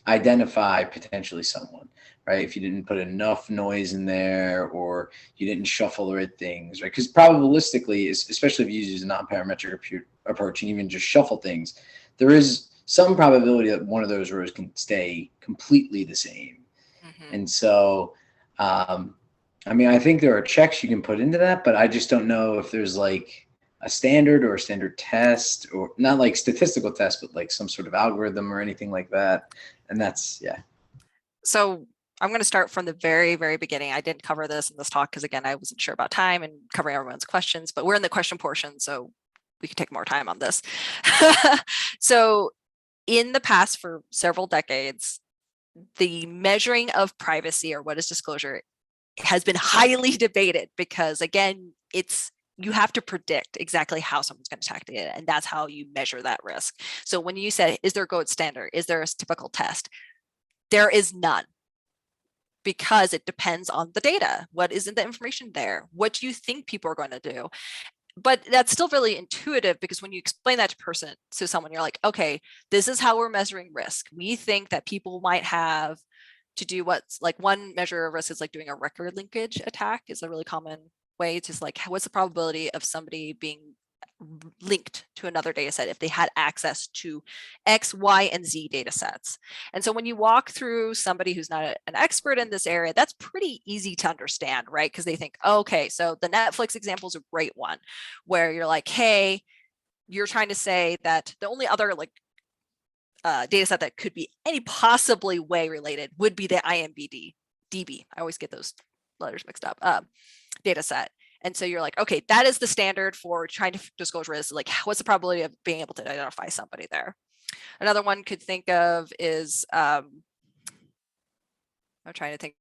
identify potentially someone, right? If you didn't put enough noise in there or you didn't shuffle the right things, right? Because probabilistically, especially if you use a non-parametric approach and even just shuffle things, there is some probability that one of those rows can stay completely the same. Mm-hmm. And so, I think there are checks you can put into that, but I just don't know if there's like a standard or a standard test, or not like statistical test, but like some sort of algorithm or anything like that. And that's, yeah. So I'm going to start from the very, very beginning. I didn't cover this in this talk because, again, I wasn't sure about time and covering everyone's questions, but we're in the question portion, so we can take more time on this. So in the past, for several decades, the measuring of privacy, or what is disclosure, has been highly debated because, again, you have to predict exactly how someone's going to attack data, and that's how you measure that risk. So when you said, is there a gold standard? Is there a typical test? There is none, because it depends on the data. What is in the information there? What do you think people are going to do? But that's still really intuitive, because when you explain that to someone, you're like, okay, this is how we're measuring risk. We think that people might have to do what's like one measure of risk is like doing a record linkage attack is a really common way. It's just like, what's the probability of somebody being linked to another data set if they had access to X, Y, and Z data sets. And so when you walk through somebody who's not an expert in this area, that's pretty easy to understand, right? Because they think, oh, okay, so the Netflix example is a great one where you're like, hey, you're trying to say that the only other like data set that could be any possibly way related would be the DB. I always get those letters mixed up, data set. And so you're like, okay, that is the standard for trying to disclose risk. Like, what's the probability of being able to identify somebody there? Another one could think of is, I'm trying to think,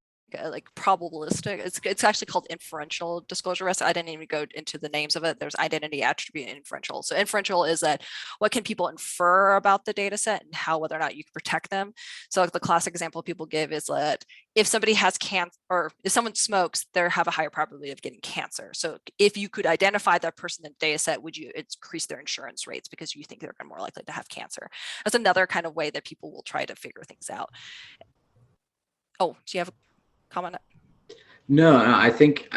like probabilistic. It's actually called inferential disclosure risk. I didn't even go into the names of it. There's identity, attribute, and inferential. So inferential is that what can people infer about the data set and how whether or not you can protect them. So like the classic example people give is that if somebody has cancer, or if someone smokes, they have a higher probability of getting cancer. So if you could identify that person in the data set, would you increase their insurance rates because you think they're more likely to have cancer? That's another kind of way that people will try to figure things out. Oh, do you have a comment? No, I think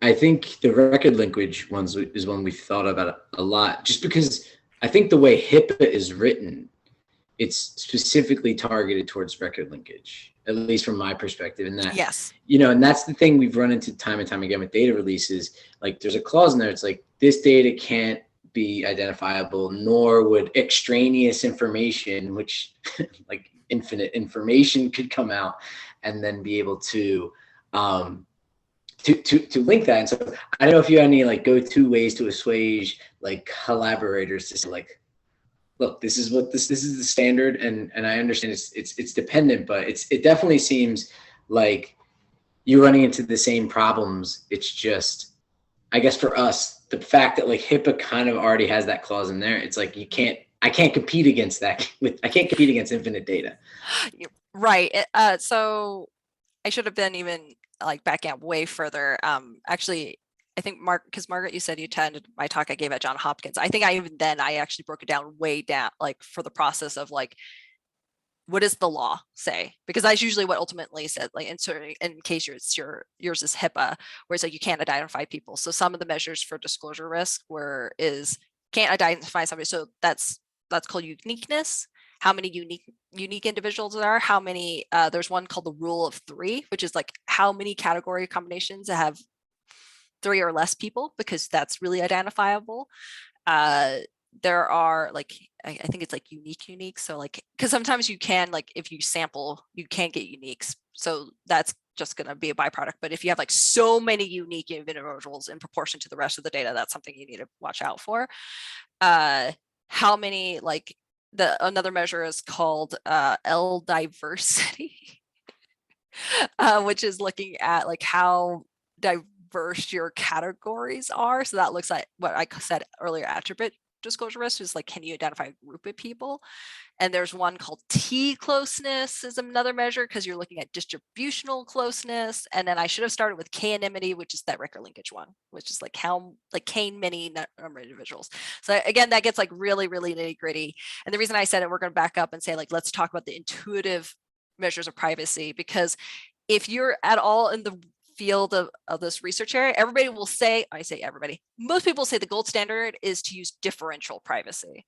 the record linkage ones is one we've thought about a lot, just because I think the way HIPAA is written, it's specifically targeted towards record linkage, at least from my perspective. And that, yes, and that's the thing we've run into time and time again with data releases. Like there's a clause in there. It's like, this data can't be identifiable, nor would extraneous information, which like infinite information could come out and then be able to link that. And so I don't know if you have any like go-to ways to assuage like collaborators to say like, look, this is the standard, and I understand it's dependent, but it definitely seems like you're running into the same problems. It's just, I guess for us, the fact that like HIPAA kind of already has that clause in there, it's like I can't compete against that. I can't compete against infinite data. Right. So I should have been even like backing up way further. Actually, I think Margaret, you said you attended my talk I gave at Johns Hopkins. I think I actually broke it down way down, like for the process of like, what does the law say? Because that's usually what ultimately said, like in case yours is HIPAA, where it's like you can't identify people. So some of the measures for disclosure risk is can't identify somebody. So that's called uniqueness. How many unique individuals there are, how many, there's one called the rule of 3, which is like how many category combinations that have 3 or less people, because that's really identifiable. there are like, I think it's like unique. So like, because sometimes you can, like, if you sample, you can't get uniques. So that's just going to be a byproduct. But if you have like so many unique individuals in proportion to the rest of the data, that's something you need to watch out for. How many, like, another measure is called L diversity, which is looking at like how diverse your categories are. So that looks like what I said earlier, attribute disclosure risk is like, can you identify a group of people? And there's one called T closeness is another measure because you're looking at distributional closeness. And then I should have started with K-anonymity, which is that record linkage one, which is like how, like, K-many number of individuals. So again, that gets like really, really nitty gritty. And the reason I said it, we're going to back up and say, like, let's talk about the intuitive measures of privacy, because if you're at all in the field of this research area, everybody will say, I say everybody, most people say the gold standard is to use differential privacy.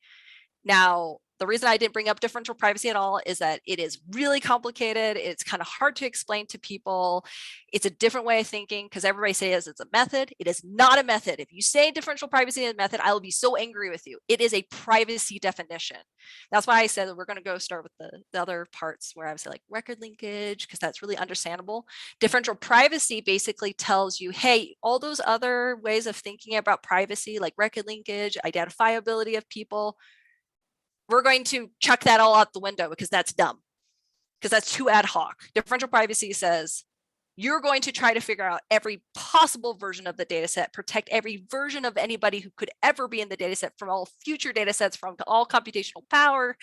Now, the reason I didn't bring up differential privacy at all is that it is really complicated. It's kind of hard to explain to people. It's a different way of thinking because everybody says it's a method. It is not a method. If you say differential privacy is a method, I will be so angry with you. It is a privacy definition. That's why I said that we're going to go start with the other parts where I would say like record linkage, because that's really understandable. Differential privacy basically tells you, hey, all those other ways of thinking about privacy, like record linkage, identifiability of people, we're going to chuck that all out the window because that's dumb, because that's too ad hoc. Differential privacy says you're going to try to figure out every possible version of the data set, protect every version of anybody who could ever be in the data set from all future data sets, from all computational power,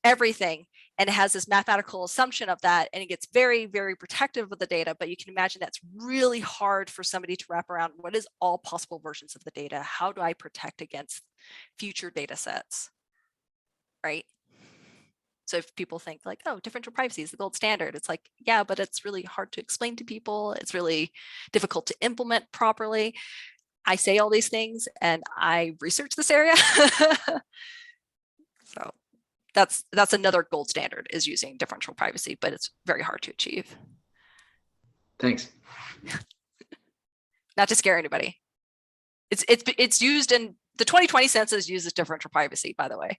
everything. And it has this mathematical assumption of that, and it gets very, very protective of the data. But you can imagine that's really hard for somebody to wrap around. What is all possible versions of the data? How do I protect against future data sets? Right? So if people think like, oh, differential privacy is the gold standard, it's like, yeah, but it's really hard to explain to people. It's really difficult to implement properly. I say all these things and I research this area. So that's another gold standard, is using differential privacy, but it's very hard to achieve. Thanks. Not to scare anybody. It's used in the 2020 census uses differential privacy, by the way.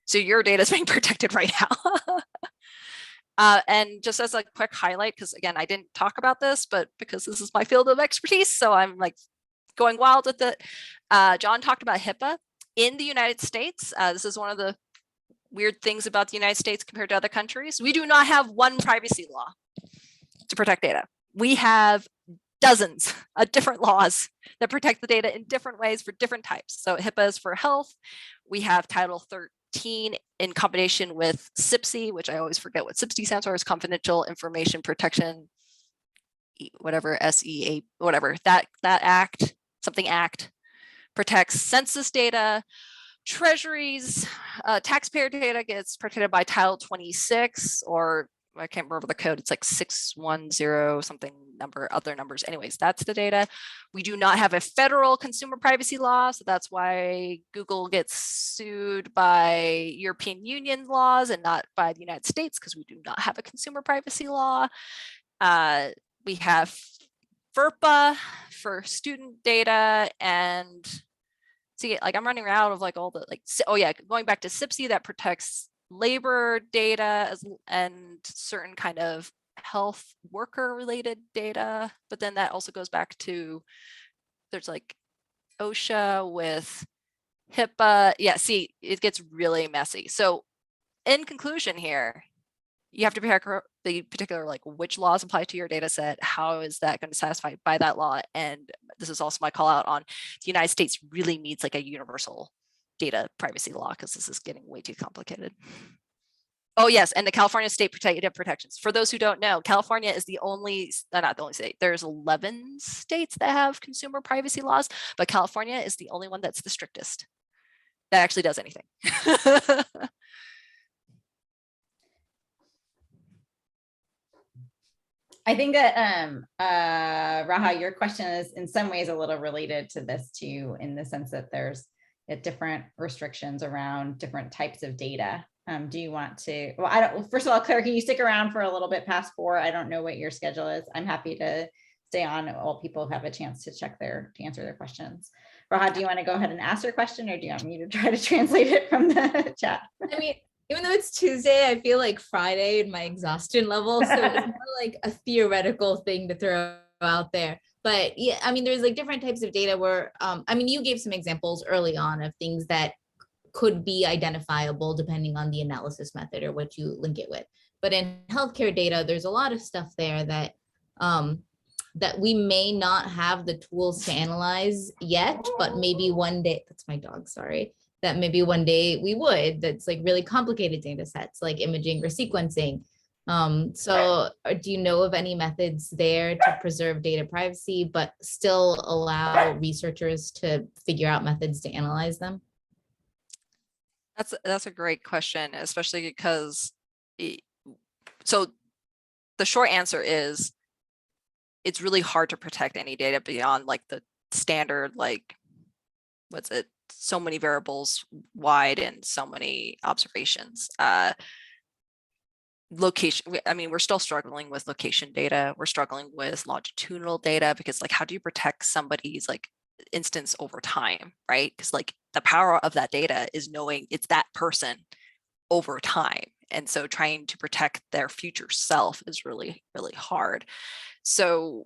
So your data is being protected right now. And just as a quick highlight, because again, I didn't talk about this, but because this is my field of expertise, so I'm like going wild with it. John talked about HIPAA in the United States. This is one of the weird things about the United States compared to other countries. We do not have one privacy law to protect data. We have dozens of different laws that protect the data in different ways for different types. So HIPAA is for health. We have Title 13 in combination with SIPC, which I always forget what SIPC stands for, is Confidential Information Protection, whatever, SEA, whatever, that act, something act, protects census data. Treasuries, taxpayer data gets protected by Title 26, or I can't remember the code. It's like 610 something number, other numbers. Anyways, that's the data. We do not have a federal consumer privacy law. So that's why Google gets sued by European Union laws and not by the United States, because we do not have a consumer privacy law. We have FERPA for student data, and see, like, I'm running out of like all the, like, oh yeah, going back to SIPC, that protects labor data and certain kind of health worker related data. But then that also goes back to, there's like OSHA with HIPAA. Yeah, see, it gets really messy. So in conclusion here, you have to be particular, like, which laws apply to your data set. How is that going to satisfy by that law? And this is also my call out on the United States really needs like a universal data privacy law, because this is getting way too complicated. Oh yes, and the California state data protections. For those who don't know, California is the only, not the only state, there's 11 states that have consumer privacy laws, but California is the only one that's the strictest, that actually does anything. I think that Raha, your question is in some ways a little related to this too, in the sense that there's different restrictions around different types of data. Do you want to, well, I don't, first of all, Claire, can you stick around for a little bit past 4? I don't know what your schedule is. I'm happy to stay on while people have a chance to check to answer their questions. Farhad, do you want to go ahead and ask your question, or do you want me to try to translate it from the chat? I mean, even though it's Tuesday, I feel like Friday in my exhaustion level. So it's more like a theoretical thing to throw out there. But yeah, I mean, there's like different types of data where, I mean, you gave some examples early on of things that could be identifiable depending on the analysis method or what you link it with. But in healthcare data, there's a lot of stuff there that that we may not have the tools to analyze yet, but maybe one day, that's my dog, sorry, that maybe one day we would. That's like really complicated data sets like imaging or sequencing. So do you know of any methods there to preserve data privacy, but still allow researchers to figure out methods to analyze them? That's a great question, especially because so the short answer is it's really hard to protect any data beyond like the standard, like, what's it, so many variables wide and so many observations. Location, I mean, we're still struggling with location data. We're struggling with longitudinal data because like, how do you protect somebody's like instance over time, right? Because like the power of that data is knowing it's that person over time. And so trying to protect their future self is really, really hard. So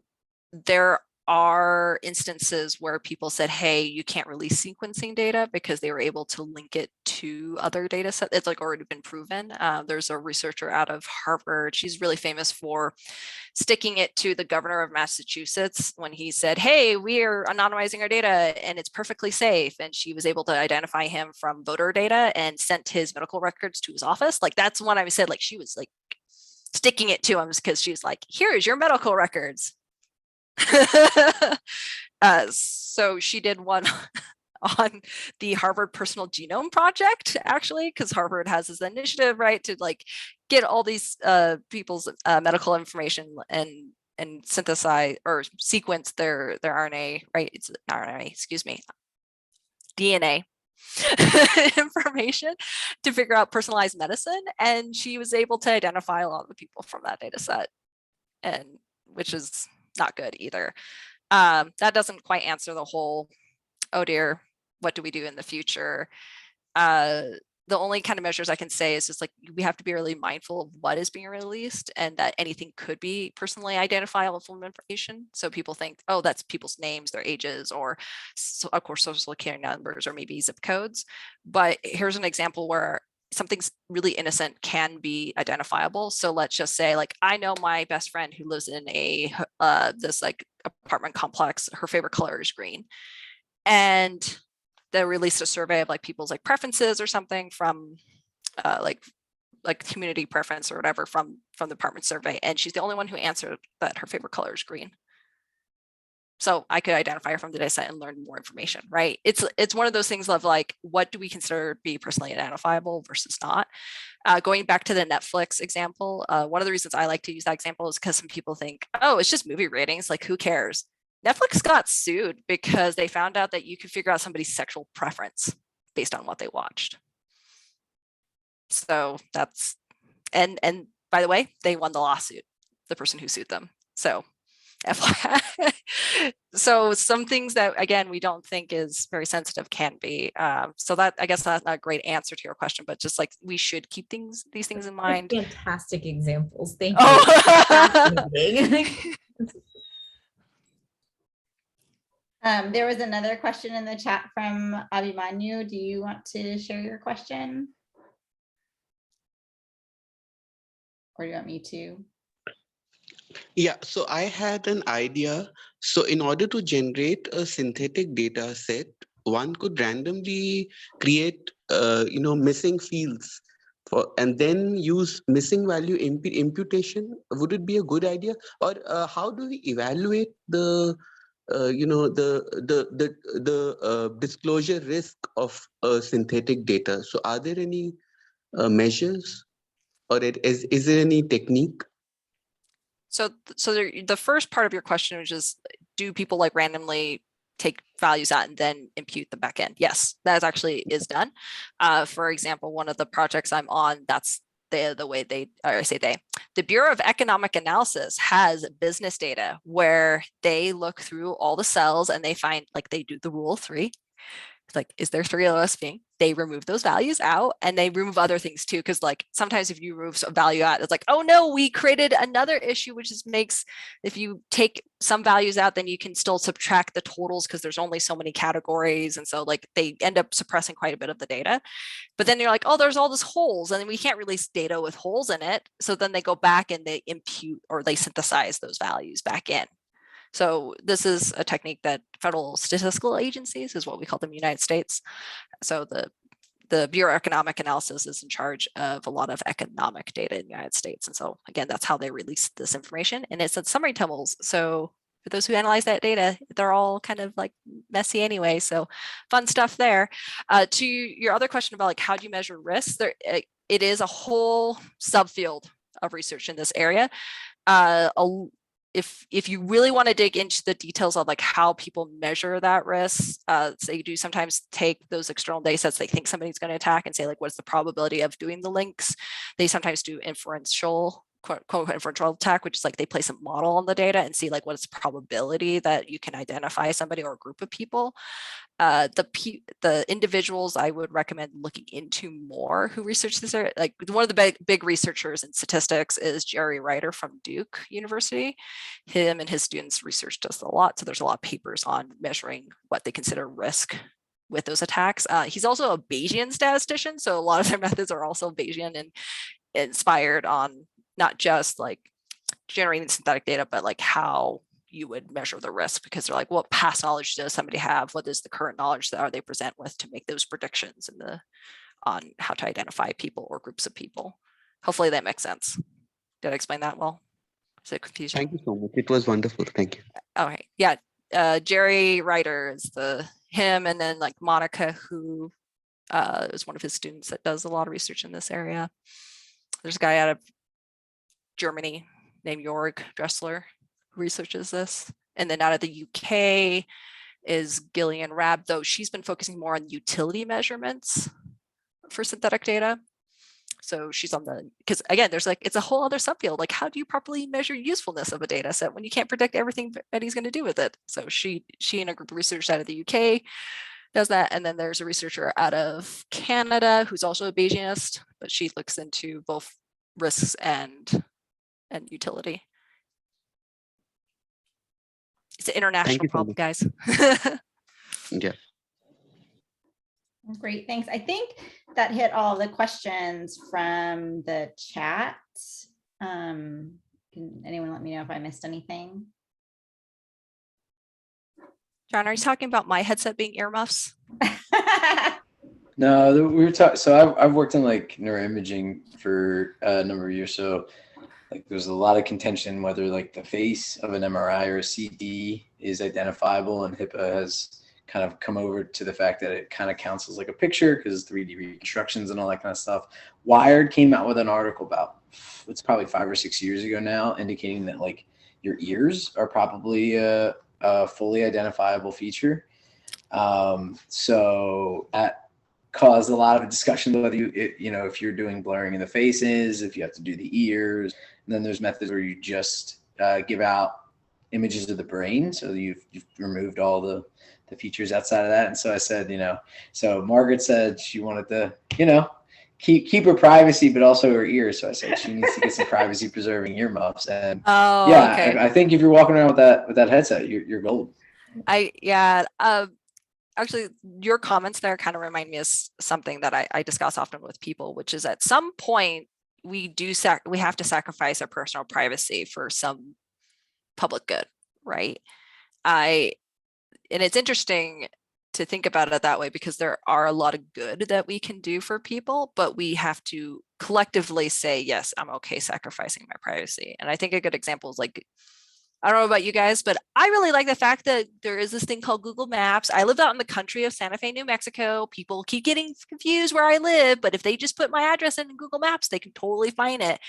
there are instances where people said, hey, you can't release sequencing data because they were able to link it to other data sets. It's like already been proven. There's a researcher out of Harvard. She's really famous for sticking it to the governor of Massachusetts when he said, hey, we are anonymizing our data and it's perfectly safe. And she was able to identify him from voter data and sent his medical records to his office. Like that's when I said, like, she was like sticking it to him because she's like, here's your medical records. So she did one on the Harvard Personal Genome Project, actually, because Harvard has this initiative, right, to like get all these people's medical information and synthesize or sequence their RNA, right? It's RNA, excuse me, DNA information to figure out personalized medicine. And she was able to identify a lot of the people from that data set, and which is not good either. That doesn't quite answer the whole, oh dear, what do we do in the future? The only kind of measures I can say is just like, we have to be really mindful of what is being released and that anything could be personally identifiable information. So people think, oh, that's people's names, their ages, or so of course, social security numbers, or maybe zip codes. But here's an example where something's really innocent can be identifiable. So let's just say, like, I know my best friend who lives in a this like apartment complex, her favorite color is green. And they released a survey of like people's like preferences or something from like community preference or whatever from the apartment survey. And she's the only one who answered that her favorite color is green. So I could identify her from the data set and learn more information, right? It's one of those things of like, what do we consider to be personally identifiable versus not? Going back to the Netflix example, one of the reasons I like to use that example is because some people think, oh, it's just movie ratings, like who cares? Netflix got sued because they found out that you could figure out somebody's sexual preference based on what they watched. So that's, and by the way, they won the lawsuit, the person who sued them. So FYI. So some things that, again, we don't think is very sensitive can be. So that, I guess that's not a great answer to your question, but just like we should keep these things in mind. Fantastic examples. Thank you. Oh. There was another question in the chat from Abhimanyu. Do you want to share your question? Or do you want me to? Yeah, so I had an idea. So in order to generate a synthetic data set, one could randomly create, missing fields and then use missing value imputation. Would it be a good idea? Or how do we evaluate the disclosure risk of synthetic data? So are there any measures, or is there any technique? So the first part of your question was just, do people like randomly take values out and then impute the backend? Yes, that actually is done. For example, one of the projects I'm on, that's the way they, or I say they, the Bureau of Economic Analysis has business data where they look through all the cells and they find, like, they do the rule of three. It's like, is there 3 OSV? They remove those values out, and they remove other things too. Cause like sometimes if you remove a value out, it's like, oh no, we created another issue, which is makes, if you take some values out, then you can still subtract the totals because there's only so many categories. And so like they end up suppressing quite a bit of the data. But then you're like, oh, there's all this holes, and we can't release data with holes in it. So then they go back and they impute, or they synthesize those values back in. So this is a technique that federal statistical agencies, is what we call them in the United States. So the Bureau of Economic Analysis is in charge of a lot of economic data in the United States. And so again, that's how they release this information. And it's in summary tables. So for those who analyze that data, they're all kind of like messy anyway. So fun stuff there. To your other question about like, how do you measure risks? It is a whole subfield of research in this area. If you really want to dig into the details of like how people measure that risk, they do sometimes take those external data sets they think somebody's going to attack and say like, what's the probability of doing the links? They sometimes do inferential, quote unquote, inferential attack, which is like they place a model on the data and see like what is the probability that you can identify somebody or a group of people. The individuals I would recommend looking into more who research this area, like one of the big researchers in statistics is Jerry Ryder from Duke University. Him and his students research this a lot. So there's a lot of papers on measuring what they consider risk with those attacks. He's also a Bayesian statistician. So a lot of their methods are also Bayesian and inspired on not just like generating synthetic data, but like how you would measure the risk, because they're like, what past knowledge does somebody have? What is the current knowledge that they present with to make those predictions on how to identify people or groups of people? Hopefully that makes sense. Did I explain that well? Is it confusing? Thank you so much. It was wonderful. Thank you. All right. Yeah. Jerry Ryder is him, and then like Monica, who is one of his students that does a lot of research in this area. There's a guy out of Germany named Jörg Dressler who researches this. And then out of the UK is Gillian Rabb, though she's been focusing more on utility measurements for synthetic data. So she's on because again, there's like, it's a whole other subfield. Like, how do you properly measure usefulness of a data set when you can't predict everything that he's going to do with it? So she and a group of researchers out of the UK does that. And then there's a researcher out of Canada who's also a Bayesianist, but she looks into both risks and utility. It's an international problem, guys. Yeah. Great, thanks. I think that hit all the questions from the chat. Can anyone let me know if I missed anything? John, are you talking about my headset being earmuffs? No, we were talking. So I've worked in like neuroimaging for a number of years. So like there's a lot of contention whether like the face of an MRI or a CT is identifiable, and HIPAA has kind of come over to the fact that it kind of counts as like a picture because 3D reconstructions and all that kind of stuff. Wired came out with an article about, it's probably 5 or 6 years ago now, indicating that like your ears are probably a fully identifiable feature. So that caused a lot of discussion whether if you're doing blurring in the faces, if you have to do the ears, and then there's methods where you just give out images of the brain. So you've removed all the features outside of that. And so I said, so Margaret said she wanted to, keep her privacy, but also her ears. So I said she needs to get some privacy preserving earmuffs. And okay. I think if you're walking around with that headset, you're golden. Actually, your comments there kind of remind me of something that I discuss often with people, which is at some point we have to sacrifice our personal privacy for some public good, right? And it's interesting to think about it that way, because there are a lot of good that we can do for people, but we have to collectively say, yes, I'm okay sacrificing my privacy. And I think a good example is like, I don't know about you guys, but I really like the fact that there is this thing called Google Maps. I live out in the country of Santa Fe, New Mexico. People keep getting confused where I live, but if they just put my address in Google Maps, they can totally find it.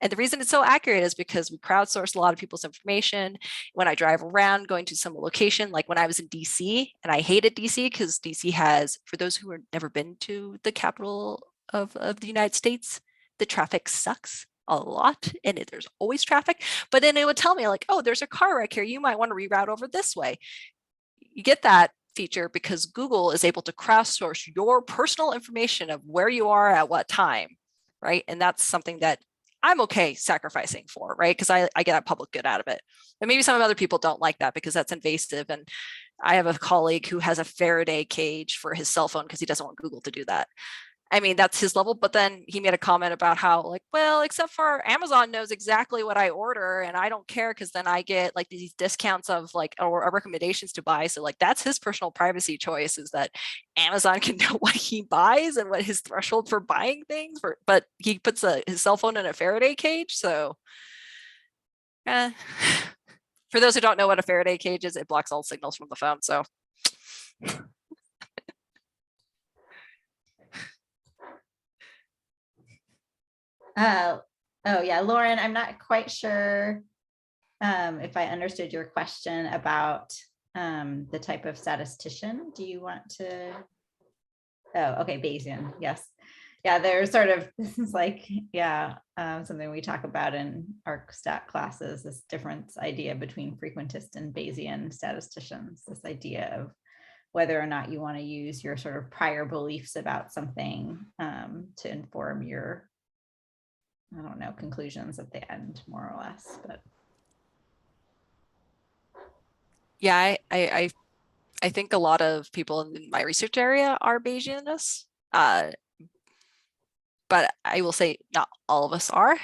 And the reason it's so accurate is because we crowdsource a lot of people's information. When I drive around going to some location, like when I was in DC, and I hated DC because DC has, for those who have never been to the capital of the United States, the traffic sucks a lot and there's always traffic, but then it would tell me like, oh, there's a car wreck here. You might want to reroute over this way. You get that feature because Google is able to crowdsource your personal information of where you are at what time, right? And that's something that I'm okay sacrificing for, right? Because I get a public good out of it. And maybe some other people don't like that because that's invasive. And I have a colleague who has a Faraday cage for his cell phone because he doesn't want Google to do that. I mean, that's his level, but then he made a comment about how like, well, except for Amazon knows exactly what I order and I don't care because then I get like these discounts of like, or recommendations to buy. So like, that's his personal privacy choice, is that Amazon can know what he buys and what his threshold for buying things for, but he puts his cell phone in a Faraday cage. So for those who don't know what a Faraday cage is, it blocks all signals from the phone. So oh yeah, Lauren, I'm not quite sure if I understood your question about the type of statistician. Do you want to? Oh, okay, Bayesian. Yes. Yeah, there's sort of, this is like, yeah, something we talk about in our stat classes, this difference idea between frequentist and Bayesian statisticians, this idea of whether or not you want to use your sort of prior beliefs about something to inform your, I don't know, conclusions at the end, more or less. But yeah, I think a lot of people in my research area are Bayesianists, but I will say not all of us are.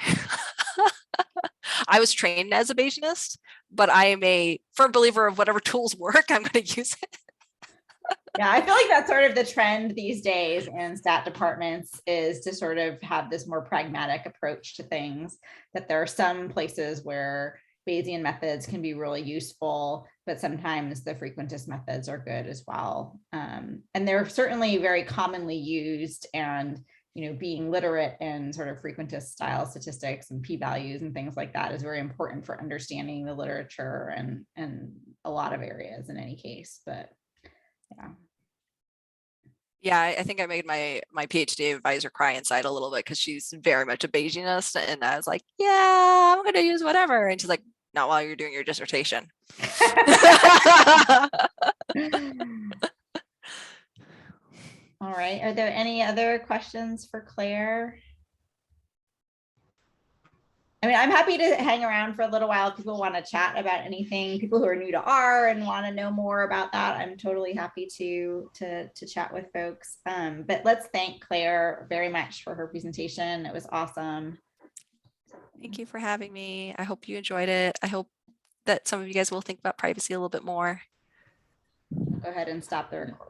I was trained as a Bayesianist, but I am a firm believer of whatever tools work, I'm going to use it. yeah, I feel like that's sort of the trend these days in stat departments, is to sort of have this more pragmatic approach to things, that there are some places where Bayesian methods can be really useful, but sometimes the frequentist methods are good as well. And they're certainly very commonly used, and being literate in sort of frequentist style statistics and p-values and things like that is very important for understanding the literature and a lot of areas in any case. But yeah, I think I made my PhD advisor cry inside a little bit because she's very much a Bayesianist, and I was like, yeah, I'm going to use whatever, and she's like, not while you're doing your dissertation. All right, are there any other questions for Claire? I mean, I'm happy to hang around for a little while if people want to chat about anything. People who are new to R and want to know more about that, I'm totally happy to chat with folks. But let's thank Claire very much for her presentation. It was awesome. Thank you for having me. I hope you enjoyed it. I hope that some of you guys will think about privacy a little bit more. Go ahead and stop the recording.